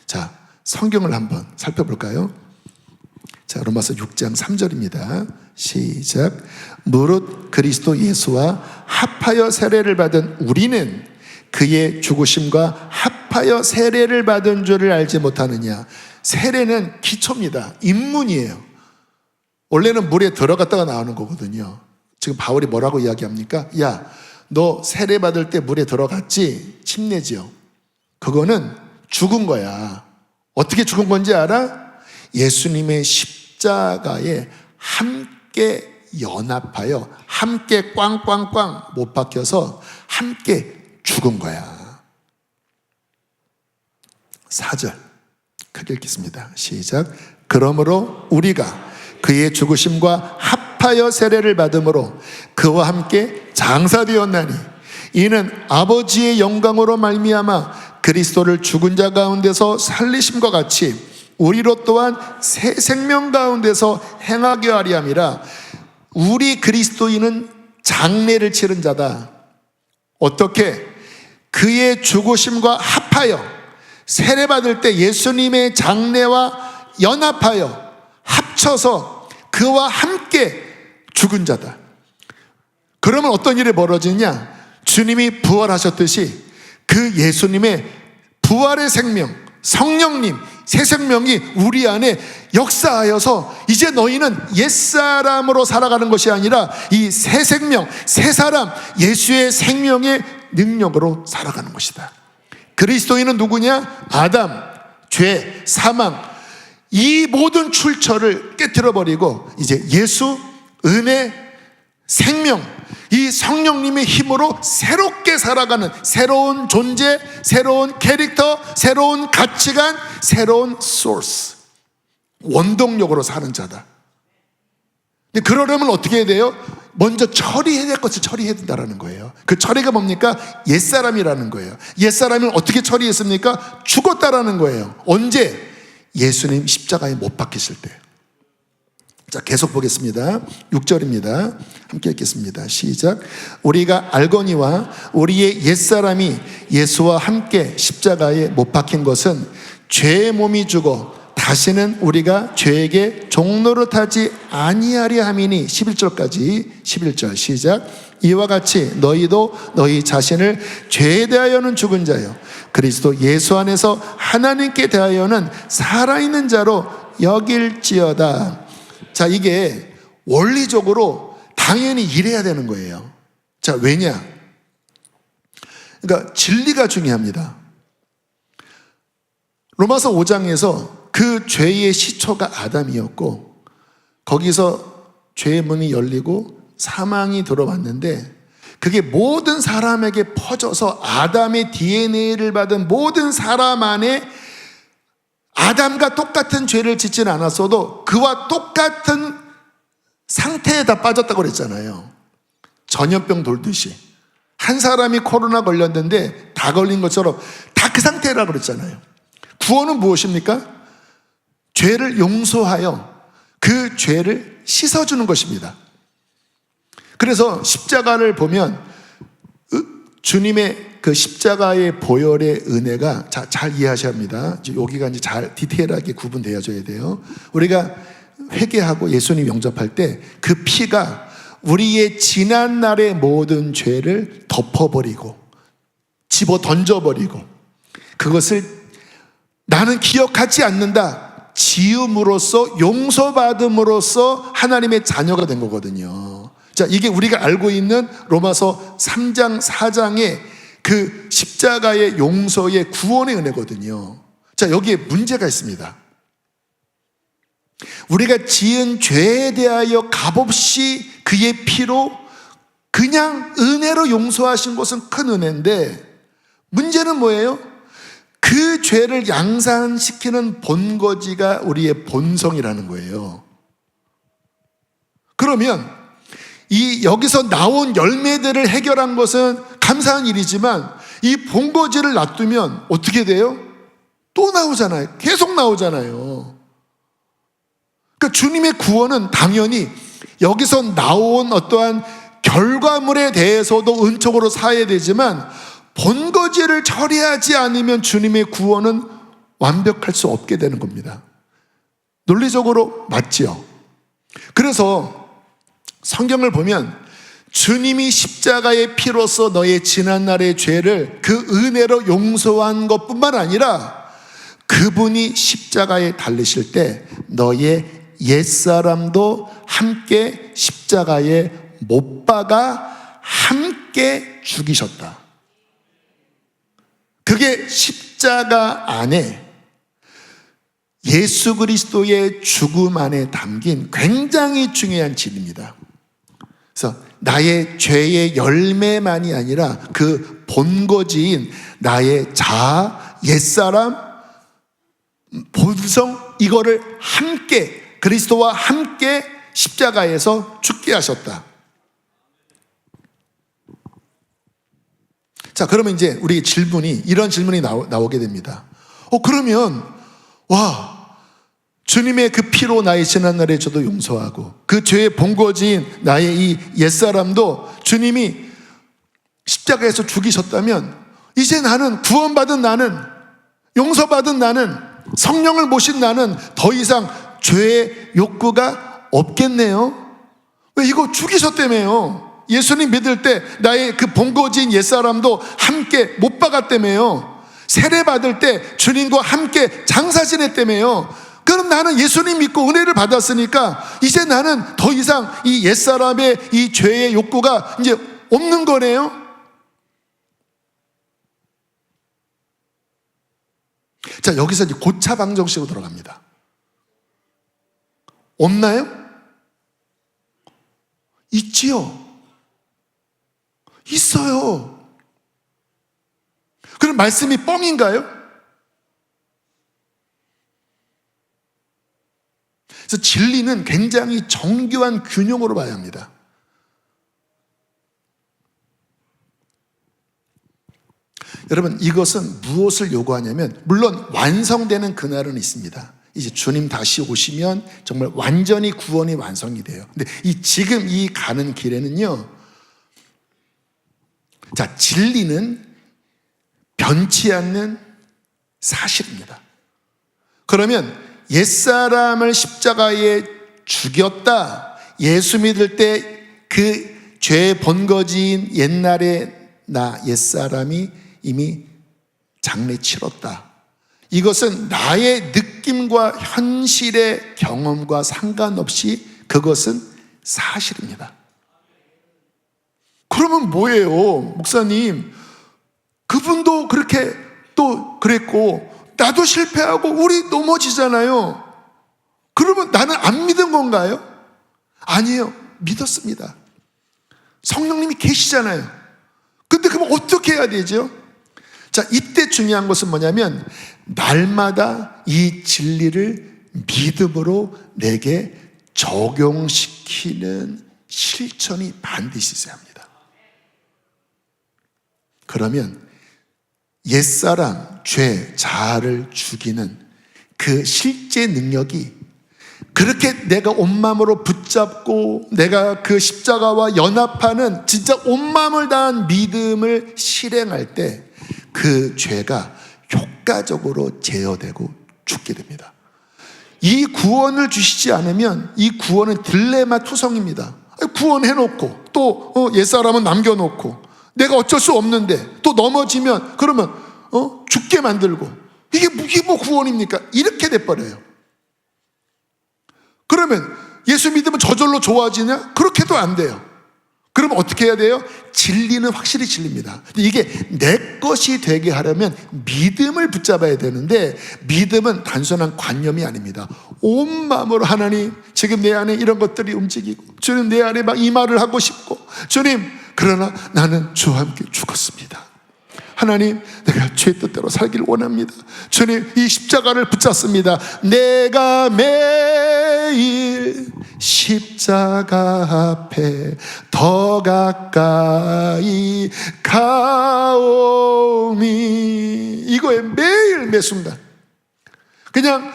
자, 성경을 한번 살펴볼까요? 자, 로마서 6장 3절입니다. 시작. 무릇 그리스도 예수와 합하여 세례를 받은 우리는 그의 죽으심과 합하여 세례를 받은 줄을 알지 못하느냐. 세례는 기초입니다. 입문이에요. 원래는 물에 들어갔다가 나오는 거거든요. 지금 바울이 뭐라고 이야기합니까? 야, 너 세례 받을 때 물에 들어갔지? 침례지요. 그거는 죽은 거야. 어떻게 죽은 건지 알아? 예수님의 십자가에 함께 함께 연합하여 함께 꽝꽝꽝 못 박혀서 함께 죽은 거야. 4절 크게 읽겠습니다. 시작. 그러므로 우리가 그의 죽으심과 합하여 세례를 받음으로 그와 함께 장사되었나니 이는 아버지의 영광으로 말미암아 그리스도를 죽은 자 가운데서 살리심과 같이 우리로 또한 새 생명 가운데서 행하게 하려 함이라. 우리 그리스도인은 장례를 치른 자다. 어떻게? 그의 죽으심과 합하여 세례받을 때 예수님의 장례와 연합하여 합쳐서 그와 함께 죽은 자다. 그러면 어떤 일이 벌어지냐? 주님이 부활하셨듯이 그 예수님의 부활의 생명, 성령님, 새 생명이 우리 안에 역사하여서 이제 너희는 옛사람으로 살아가는 것이 아니라 이 새 생명, 새 사람, 예수의 생명의 능력으로 살아가는 것이다. 그리스도인은 누구냐? 아담, 죄, 사망, 이 모든 출처를 깨트려버리고 이제 예수, 은혜, 생명, 이 성령님의 힘으로 새롭게 살아가는 새로운 존재, 새로운 캐릭터, 새로운 가치관, 새로운 소스, 원동력으로 사는 자다. 근데 그러려면 어떻게 해야 돼요? 먼저 처리해야 될 것을 처리해야 된다는 거예요. 그 처리가 뭡니까? 옛사람이라는 거예요. 옛사람은 어떻게 처리했습니까? 죽었다라는 거예요. 언제? 예수님 십자가에 못 박히실 때. 자, 계속 보겠습니다. 6절입니다. 함께 읽겠습니다. 시작. 우리가 알거니와 우리의 옛사람이 예수와 함께 십자가에 못 박힌 것은 죄의 몸이 죽어 다시는 우리가 죄에게 종노릇하지 아니하려 함이니. 11절까지. 11절 시작. 이와 같이 너희도 너희 자신을 죄에 대하여는 죽은 자요 그리스도 예수 안에서 하나님께 대하여는 살아있는 자로 여길지어다. 자, 이게 원리적으로 당연히 이래야 되는 거예요. 자, 왜냐? 그러니까 진리가 중요합니다. 로마서 5장에서 그 죄의 시초가 아담이었고 거기서 죄의 문이 열리고 사망이 들어왔는데 그게 모든 사람에게 퍼져서 아담의 DNA를 받은 모든 사람 안에 아담과 똑같은 죄를 짓지는 않았어도 그와 똑같은 상태에 다 빠졌다고 그랬잖아요. 전염병 돌듯이 한 사람이 코로나 걸렸는데 다 걸린 것처럼 다 그 상태라고 그랬잖아요. 구원은 무엇입니까? 죄를 용서하여 그 죄를 씻어주는 것입니다. 그래서 십자가를 보면 주님의 그 십자가의 보혈의 은혜가 잘 이해하셔야 합니다. 여기가 이제 잘 디테일하게 구분되어져야 돼요. 우리가 회개하고 예수님 영접할 때 그 피가 우리의 지난 날의 모든 죄를 덮어버리고 집어 던져버리고 그것을 나는 기억하지 않는다. 지음으로써 용서받음으로써 하나님의 자녀가 된 거거든요. 자, 이게 우리가 알고 있는 로마서 3장 4장의 그 십자가의 용서의 구원의 은혜거든요. 자, 여기에 문제가 있습니다. 우리가 지은 죄에 대하여 값없이 그의 피로 그냥 은혜로 용서하신 것은 큰 은혜인데 문제는 뭐예요? 그 죄를 양산시키는 본거지가 우리의 본성이라는 거예요. 그러면 이 여기서 나온 열매들을 해결한 것은 감사한 일이지만 이 본거지를 놔두면 어떻게 돼요? 또 나오잖아요. 계속 나오잖아요. 그러니까 주님의 구원은 당연히 여기서 나온 어떠한 결과물에 대해서도 은총으로 사야 되지만 본거지를 처리하지 않으면 주님의 구원은 완벽할 수 없게 되는 겁니다. 논리적으로 맞지요. 그래서 성경을 보면 주님이 십자가의 피로써 너의 지난날의 죄를 그 은혜로 용서한 것뿐만 아니라 그분이 십자가에 달리실 때 너의 옛사람도 함께 십자가에 못 박아 함께 죽이셨다. 그게 십자가 안에 예수 그리스도의 죽음 안에 담긴 굉장히 중요한 진리입니다. 그래서 나의 죄의 열매만이 아니라 그 본거지인 나의 자아, 옛사람, 본성, 이거를 함께 그리스도와 함께 십자가에서 죽게 하셨다. 자, 그러면 이제 우리 이런 질문이 나오게 됩니다. 그러면 주님의 그 피로 나의 지난날의 저도 용서하고 그 죄의 본거지인 나의 이 옛사람도 주님이 십자가에서 죽이셨다면 이제 나는, 구원받은 나는, 용서받은 나는, 성령을 모신 나는 더 이상 죄의 욕구가 없겠네요. 왜? 이거 죽이셨다며요. 예수님 믿을 때 나의 그 본거지인 옛사람도 함께 못 박았다며요. 세례받을 때 주님과 함께 장사 지냈다며요. 그럼 나는 예수님 믿고 은혜를 받았으니까 이제 나는 더 이상 이 옛사람의 이 죄의 욕구가 이제 없는 거네요. 자, 여기서 이제 고차 방정식으로 들어갑니다. 없나요? 있지요. 있어요. 그럼 말씀이 뻥인가요? 그래서 진리는 굉장히 정교한 균형으로 봐야 합니다. 여러분, 이것은 무엇을 요구하냐면, 물론 완성되는 그날은 있습니다. 이제 주님 다시 오시면 정말 완전히 구원이 완성이 돼요. 근데 지금 이 가는 길에는요, 자, 진리는 변치 않는 사실입니다. 그러면 옛사람을 십자가에 죽였다, 예수 믿을 때 그 죄의 본거지인 옛날의 나 옛사람이 이미 장례 치렀다, 이것은 나의 느낌과 현실의 경험과 상관없이 그것은 사실입니다. 그러면 뭐예요? 목사님, 그분도 그렇게 또 그랬고 나도 실패하고 우리 넘어지잖아요. 그러면 나는 안 믿은 건가요? 아니에요. 믿었습니다. 성령님이 계시잖아요. 근데 그럼 어떻게 해야 되죠? 자, 이때 중요한 것은 뭐냐면 날마다 이 진리를 믿음으로 내게 적용시키는 실천이 반드시 있어야 합니다. 그러면 옛사람, 죄, 자아를 죽이는 그 실제 능력이 그렇게 내가 온 마음으로 붙잡고 내가 그 십자가와 연합하는 진짜 온 마음을 다한 믿음을 실행할 때 그 죄가 효과적으로 제어되고 죽게 됩니다. 이 구원을 주시지 않으면 이 구원은 딜레마 투성입니다. 구원해놓고 또 옛사람은 남겨놓고 내가 어쩔 수 없는데 또 넘어지면 그러면 죽게 만들고 이게 뭐 구원입니까? 이렇게 돼버려요. 그러면 예수 믿으면 저절로 좋아지냐? 그렇게도 안 돼요. 그러면 어떻게 해야 돼요? 진리는 확실히 진리입니다. 이게 내 것이 되게 하려면 믿음을 붙잡아야 되는데 믿음은 단순한 관념이 아닙니다. 온 마음으로 하나님, 지금 내 안에 이런 것들이 움직이고 주님 내 안에 막 이 말을 하고 싶고 주님, 그러나 나는 주와 함께 죽었습니다. 하나님, 내가 주의 뜻대로 살기를 원합니다. 주님, 이 십자가를 붙잡습니다. 내가 매일 십자가 앞에 더 가까이 가오미. 이거에 매일 매 순간 그냥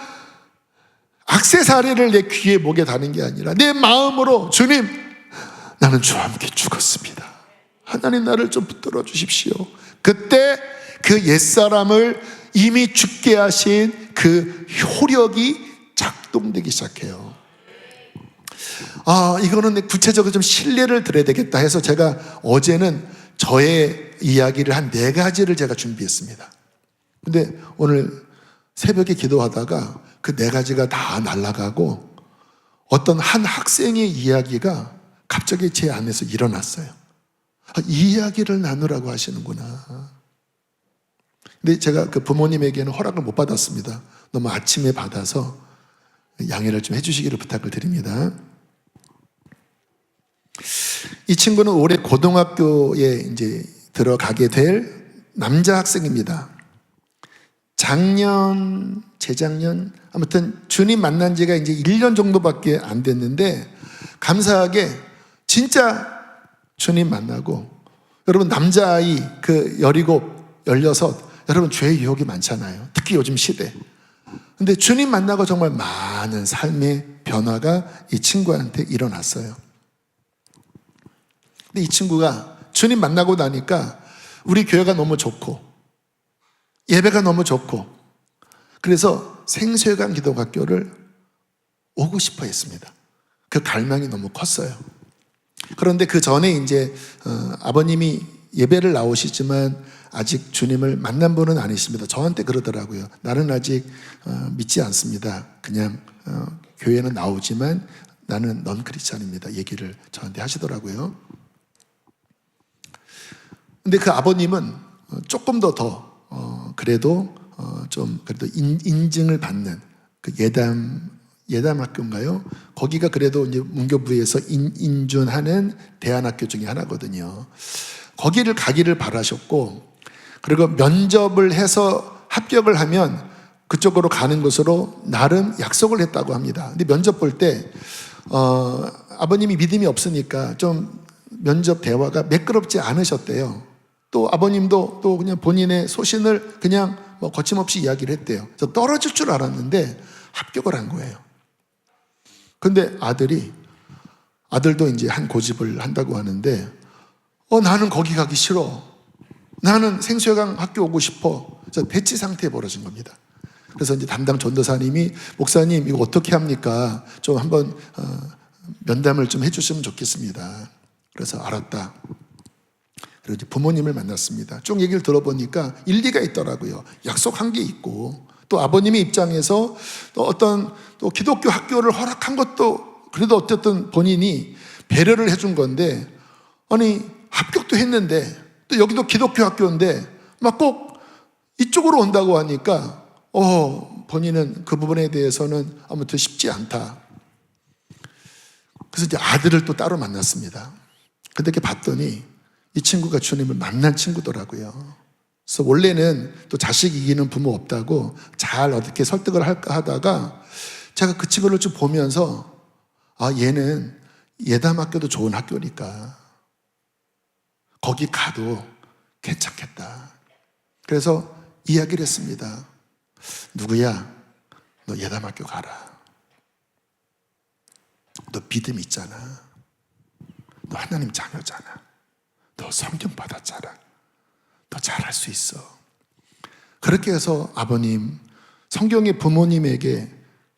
액세서리를 내 귀에 목에 다는 게 아니라 내 마음으로 주님, 나는 주와 함께 죽었습니다. 하나님, 나를 좀 붙들어 주십시오. 그때 그 옛사람을 이미 죽게 하신 그 효력이 작동되기 시작해요. 이거는 구체적으로 좀 신뢰를 드려야 되겠다 해서 제가 어제는 저의 이야기를 한 4가지를 제가 준비했습니다. 근데 오늘 새벽에 기도하다가 그 4가지가 다 날아가고 어떤 한 학생의 이야기가 갑자기 제 안에서 일어났어요. 이 이야기를 나누라고 하시는구나. 근데 제가 그 부모님에게는 허락을 못 받았습니다. 너무 아침에 받아서 양해를 좀 해주시기를 부탁을 드립니다. 이 친구는 올해 고등학교에 이제 들어가게 될 남자 학생입니다. 작년, 재작년, 아무튼 주님 만난 지가 이제 1년 정도밖에 안 됐는데, 감사하게 진짜 주님 만나고, 여러분 남자아이 그 17, 16, 여러분 죄의 유혹이 많잖아요. 특히 요즘 시대. 근데 주님 만나고 정말 많은 삶의 변화가 이 친구한테 일어났어요. 근데 이 친구가 주님 만나고 나니까 우리 교회가 너무 좋고 예배가 너무 좋고, 그래서 생수회관 기독학교를 오고 싶어 했습니다. 그 갈망이 너무 컸어요. 그런데 그 전에 이제 아버님이 예배를 나오시지만 아직 주님을 만난 분은 아니십니다. 저한테 그러더라고요. 나는 아직 믿지 않습니다. 그냥 교회는 나오지만 나는 넌 크리스찬입니다. 얘기를 저한테 하시더라고요. 근데 그 아버님은 조금 더 그래도 좀 그래도 인증을 받는 그 예담 학교인가요? 거기가 그래도 이제 문교부에서 인준하는 대안학교 중에 하나거든요. 거기를 가기를 바라셨고, 그리고 면접을 해서 합격을 하면 그쪽으로 가는 것으로 나름 약속을 했다고 합니다. 근데 면접 볼 때 아버님이 믿음이 없으니까 좀 면접 대화가 매끄럽지 않으셨대요. 또 아버님도 또 그냥 본인의 소신을 그냥 뭐 거침없이 이야기를 했대요. 그래서 떨어질 줄 알았는데 합격을 한 거예요. 근데 아들도 이제 한 고집을 한다고 하는데, 나는 거기 가기 싫어. 나는 생수회관 학교 오고 싶어. 그래서 대치 상태에 벌어진 겁니다. 그래서 이제 담당 전도사님이, 목사님 이거 어떻게 합니까? 좀 한번 면담을 좀 해주시면 좋겠습니다. 그래서 알았다. 그리고 이제 부모님을 만났습니다. 쭉 얘기를 들어보니까 일리가 있더라고요. 약속한 게 있고, 또 아버님의 입장에서 또 어떤 또 기독교 학교를 허락한 것도 그래도 어쨌든 본인이 배려를 해준 건데, 아니 합격도 했는데 또 여기도 기독교 학교인데 막 꼭 이쪽으로 온다고 하니까 본인은 그 부분에 대해서는 아무튼 쉽지 않다. 그래서 이제 아들을 또 따로 만났습니다. 근데 이렇게 봤더니 이 친구가 주님을 만난 친구더라고요. 그래서 원래는 또 자식 이기는 부모 없다고 잘 어떻게 설득을 할까 하다가 제가 그 친구를 좀 보면서 얘는 예담학교도 좋은 학교니까 거기 가도 괜찮겠다. 그래서 이야기를 했습니다. 누구야? 너 예담학교 가라. 너 믿음 있잖아. 너 하나님 자녀잖아. 너 성경 받았잖아. 너 잘할 수 있어. 그렇게 해서 아버님, 성경의 부모님에게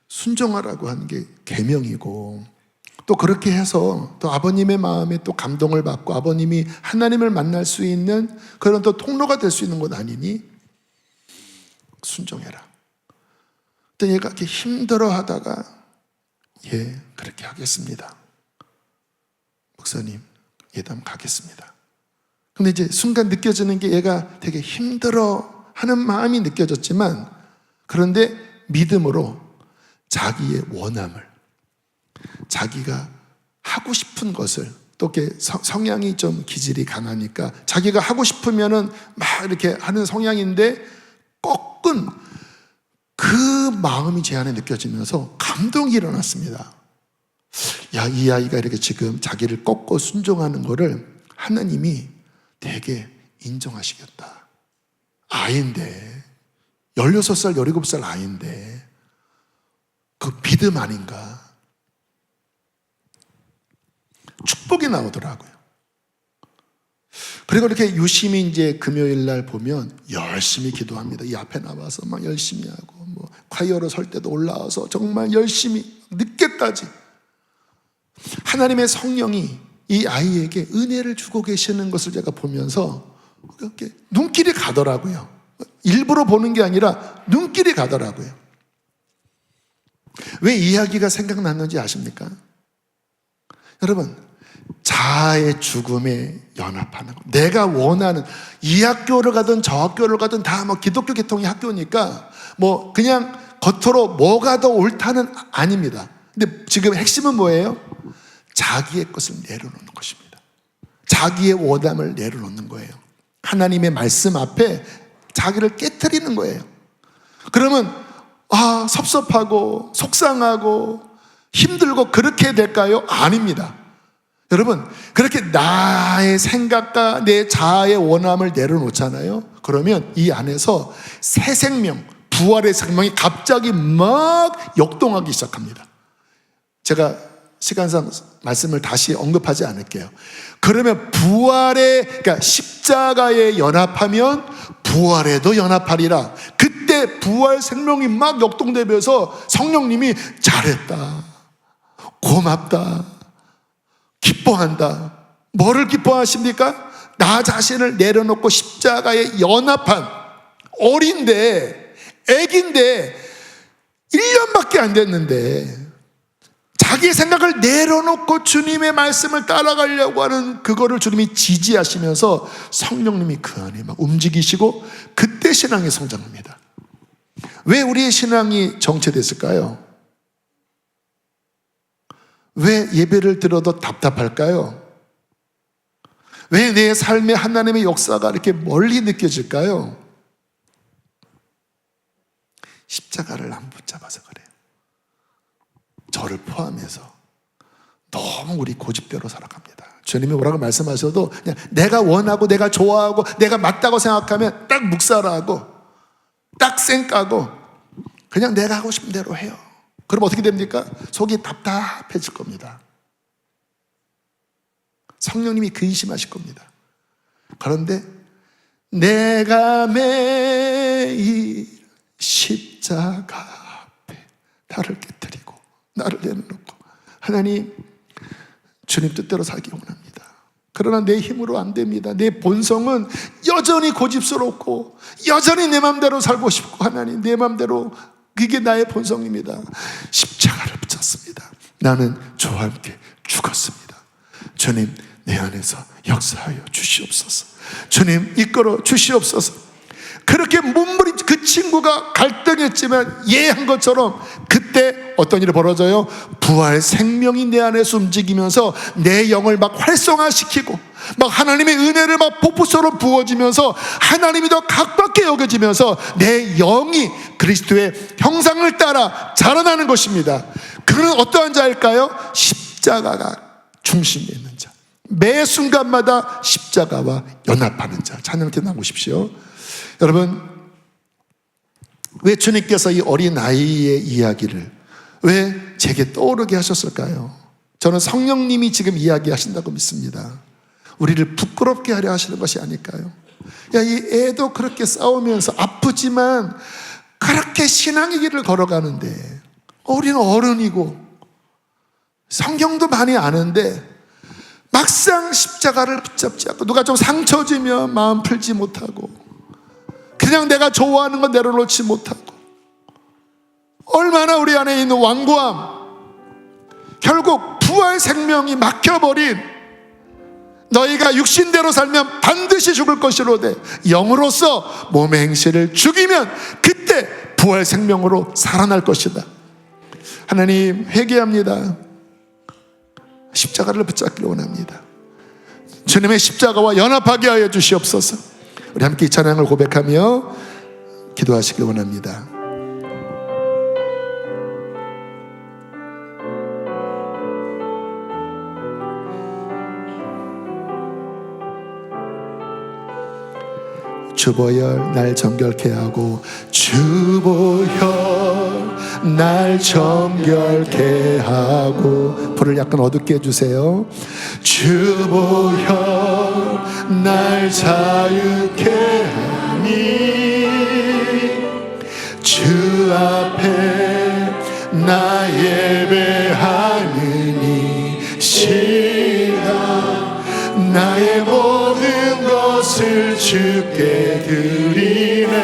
순종하라고 하는 게 계명이고, 또 그렇게 해서 또 아버님의 마음에 또 감동을 받고 아버님이 하나님을 만날 수 있는 그런 또 통로가 될 수 있는 것 아니니? 순종해라. 또 얘가 이렇게 힘들어 하다가 그렇게 하겠습니다. 목사님, 예담 가겠습니다. 근데 이제 순간 느껴지는 게 얘가 되게 힘들어 하는 마음이 느껴졌지만, 그런데 믿음으로 자기의 원함을, 자기가 하고 싶은 것을, 또 이렇게 성향이 좀 기질이 강하니까 자기가 하고 싶으면은 막 이렇게 하는 성향인데 꺾은 그 마음이 제 안에 느껴지면서 감동이 일어났습니다. 이 아이가 이렇게 지금 자기를 꺾고 순종하는 거를 하나님이 되게 인정하시겠다. 아이인데, 16살, 17살 아이인데 그 믿음 아닌가. 축복이 나오더라고요. 그리고 이렇게 유심히 이제 금요일 날 보면 열심히 기도합니다. 이 앞에 나와서 막 열심히 하고, 뭐 콰이어로 설 때도 올라와서 정말 열심히 늦게까지 하나님의 성령이 이 아이에게 은혜를 주고 계시는 것을 제가 보면서 이렇게 눈길이 가더라고요. 일부러 보는 게 아니라 눈길이 가더라고요. 왜 이야기가 생각났는지 아십니까? 여러분, 자아의 죽음에 연합하는 거. 내가 원하는, 이 학교를 가든 저 학교를 가든 다 뭐 기독교 계통의 학교니까 뭐 그냥 겉으로 뭐가 더 옳다는 아닙니다. 근데 지금 핵심은 뭐예요? 자기의 것을 내려놓는 것입니다. 자기의 원함을 내려놓는 거예요. 하나님의 말씀 앞에 자기를 깨트리는 거예요. 그러면 섭섭하고 속상하고 힘들고 그렇게 될까요? 아닙니다. 여러분, 그렇게 나의 생각과 내 자아의 원함을 내려놓잖아요. 그러면 이 안에서 새 생명, 부활의 생명이 갑자기 막 역동하기 시작합니다. 제가 시간상 말씀을 다시 언급하지 않을게요. 그러면 그러니까 십자가에 연합하면 부활에도 연합하리라. 그때 부활 생명이 막 역동되면서 성령님이 잘했다, 고맙다, 기뻐한다. 뭐를 기뻐하십니까? 나 자신을 내려놓고 십자가에 연합한 어린데, 애긴데 1년밖에 안 됐는데 자기의 생각을 내려놓고 주님의 말씀을 따라가려고 하는 그거를 주님이 지지하시면서 성령님이 그 안에 막 움직이시고 그때 신앙이 성장합니다. 왜 우리의 신앙이 정체됐을까요? 왜 예배를 들어도 답답할까요? 왜 내 삶에 하나님의 역사가 이렇게 멀리 느껴질까요? 십자가를 안 붙잡아서 그래요. 저를 포함해서 너무 우리 고집대로 살아갑니다. 주님이 뭐라고 말씀하셔도 그냥 내가 원하고 내가 좋아하고 내가 맞다고 생각하면 딱 묵살하고 딱 쌩까고 그냥 내가 하고 싶은 대로 해요. 그럼 어떻게 됩니까? 속이 답답해질 겁니다. 성령님이 근심하실 겁니다. 그런데 내가 매일 십자가 앞에 나를 깨뜨리고 나를 내려놓고 하나님, 주님 뜻대로 살기 원합니다. 그러나 내 힘으로 안 됩니다. 내 본성은 여전히 고집스럽고 여전히 내 맘대로 살고 싶고 하나님, 내 맘대로, 그게 나의 본성입니다. 십자가를 붙잡습니다. 나는 저와 함께 죽었습니다. 주님, 내 안에서 역사하여 주시옵소서. 주님, 이끌어 주시옵소서. 그렇게 몸부림, 그 친구가 갈등했지만 예한 것처럼 그때 어떤 일이 벌어져요? 부활 생명이 내 안에서 움직이면서 내 영을 막 활성화시키고 막 하나님의 은혜를 막 폭포처럼 부어지면서 하나님이 더 가깝게 여겨지면서 내 영이 그리스도의 형상을 따라 자라나는 것입니다. 그는 어떠한 자일까요? 십자가가 중심에 있는 자, 매 순간마다 십자가와 연합하는 자. 찬양 나누십시오. 여러분, 왜 주님께서 이 어린아이의 이야기를 왜 제게 떠오르게 하셨을까요? 저는 성령님이 지금 이야기하신다고 믿습니다. 우리를 부끄럽게 하려 하시는 것이 아닐까요? 야, 이 애도 그렇게 싸우면서 아프지만 그렇게 신앙의 길을 걸어가는데, 우리는 어른이고 성경도 많이 아는데 막상 십자가를 붙잡지 않고 누가 좀 상처 주면 마음 풀지 못하고 그냥 내가 좋아하는 거 내려놓지 못하고, 얼마나 우리 안에 있는 완고함, 결국 부활 생명이 막혀버린, 너희가 육신대로 살면 반드시 죽을 것이로되 영으로서 몸의 행실을 죽이면 그때 부활 생명으로 살아날 것이다. 하나님, 회개합니다. 십자가를 붙잡기를 원합니다. 주님의 십자가와 연합하게 하여 주시옵소서. 우리 함께 이 찬양을 고백하며 기도하시길 원합니다. 주보혈 날 정결케 하고, 주보혈 날 정결케 하고. 불을 약간 어둡게 해주세요. 주보혈 날 자유케 하니, 주 앞에 나 예배하느니 시다. 나의 모든 것을 주께 드리네.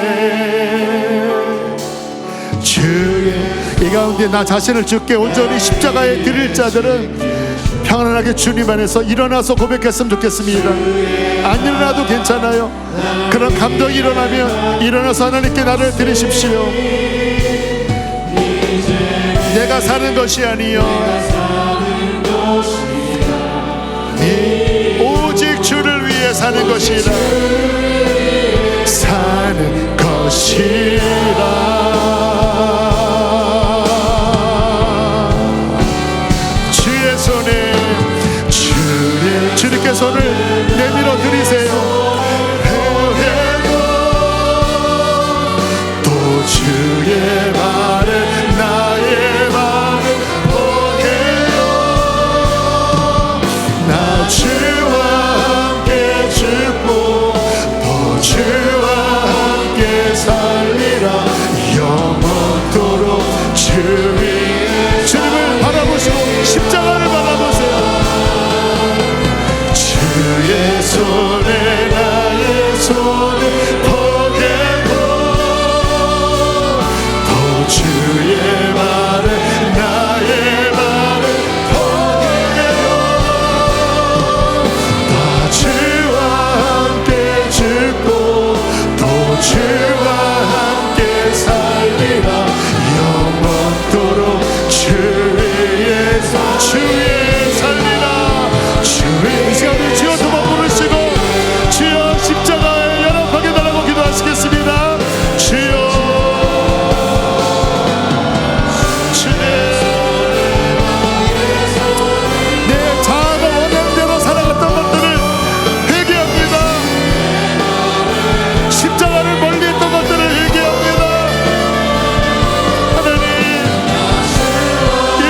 주의 이 가운데 나 자신을 주께 온전히 십자가에 드릴 자들은 편안하게 주님 안에서 일어나서 고백했으면 좋겠습니다. 안 일어나도 괜찮아요. 그런 감동이 일어나면 일어나서 하나님께 나를 드리십시오. 내가 사는 것이 아니요 오직 주를 위해 사는 것이라. 사는 것이라. 주의 손에 주님께 손을 내밀어 드리세요. 또 주의 말을 나의 말을 보게요. 나 주와 함께 죽고 또 주와 함께 살리라. 영원토록 주 위에. 주님을 바라보시고 십자가를 바라보세요. 주의 손에 나의 손을 포개고 또 주의 말을 나의 말을 포개고 나 주와 함께 죽고 또 주와 함께 살리라. 영원토록 주 위에서 주 위에 살리라. 주의 이 시간에 주여 두 번 부르시고 주여 십자가에 연합하게 달라고 기도하시겠습니다. 주여 주님 내 자아가 원하는 대로 살아갔던 것들을 회개합니다. 십자가를 멀리했던 것들을 회개합니다. 하나님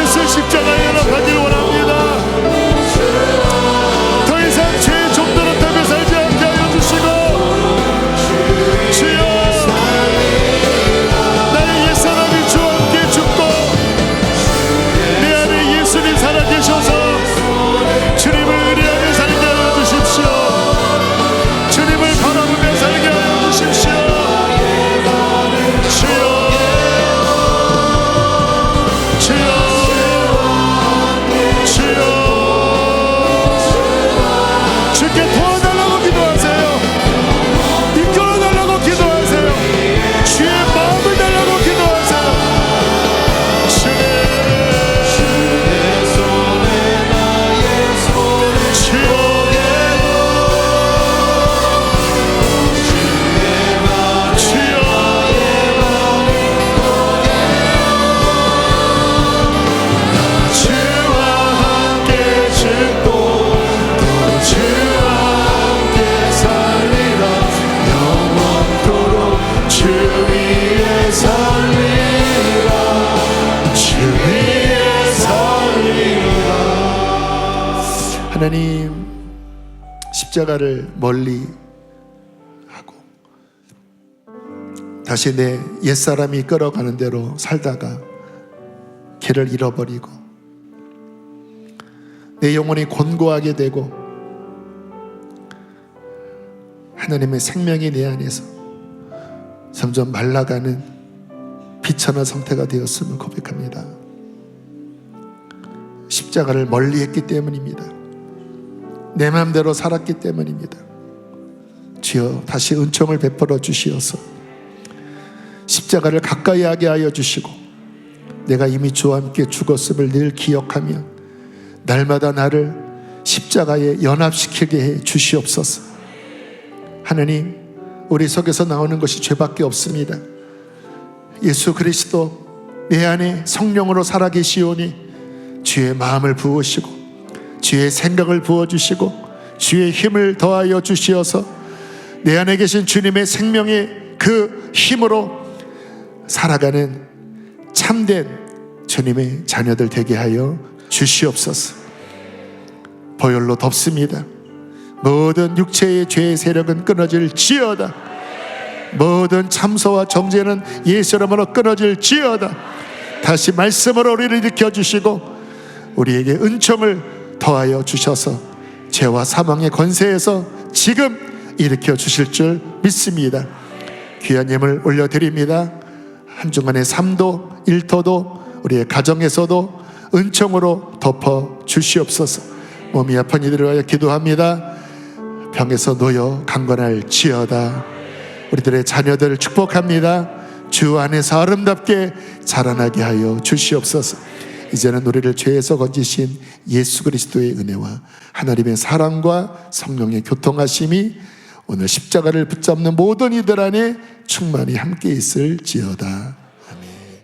예수 십자가에 연합하기를 원합니다. 더 이상 죄의 종도로 탑에 살지 않게 하여 주시고 주여 나의 옛사람이 주와 함께 죽고 내 안에 예수님 살아계셔서 주님을 의뢰하며 살게 하여 주십시오. 주님을 바라보며 살게 하여 주십시오. 주여 주여 주여 주께 도와달라고 기도하세요. 이끌어달라고 기도하세요. 주의 마음을 달라고 기도하세요. 주의 손에 나의 손을 주여 주와 함께 죽고 또 주와 함께 살리라. 영원토록 주 위에 살리라. 주 위에 살리라. 하나님 십자가를 멀리 하고 다시 내 옛사람이 끌어가는 대로 살다가 길을 잃어버리고 내 영혼이 곤고하게 되고 하나님의 생명이 내 안에서 점점 말라가는 비천한 상태가 되었음을 고백합니다. 십자가를 멀리했기 때문입니다. 내 마음대로 살았기 때문입니다. 주여 다시 은총을 베풀어 주시어서 십자가를 가까이 하게 하여 주시고 내가 이미 주와 함께 죽었음을 늘 기억하며 날마다 나를 십자가에 연합시키게 해 주시옵소서. 하나님 우리 속에서 나오는 것이 죄밖에 없습니다. 예수 그리스도 내 안에 성령으로 살아계시오니 주의 마음을 부으시고 주의 생각을 부어주시고 주의 힘을 더하여 주시어서 내 안에 계신 주님의 생명의 그 힘으로 살아가는 참된 주님의 자녀들 되게 하여 주시옵소서. 보혈로 덮습니다. 모든 육체의 죄의 세력은 끊어질지어다. 모든 참소와 정죄는 예수 이름으로 끊어질지어다. 다시 말씀으로 우리를 일으켜 주시고 우리에게 은총을 더하여 주셔서 죄와 사망의 권세에서 지금 일으켜 주실 줄 믿습니다. 귀한 예물 올려드립니다. 한 주간의 삶도 일터도 우리의 가정에서도 은총으로 덮어 주시옵소서. 몸이 아픈 이들을 위하여 기도합니다. 병에서 놓여 강건할지어다. 우리들의 자녀들을 축복합니다. 주 안에서 아름답게 자라나게 하여 주시옵소서. 이제는 우리를 죄에서 건지신 예수 그리스도의 은혜와 하나님의 사랑과 성령의 교통하심이 오늘 십자가를 붙잡는 모든 이들 안에 충만히 함께 있을지어다.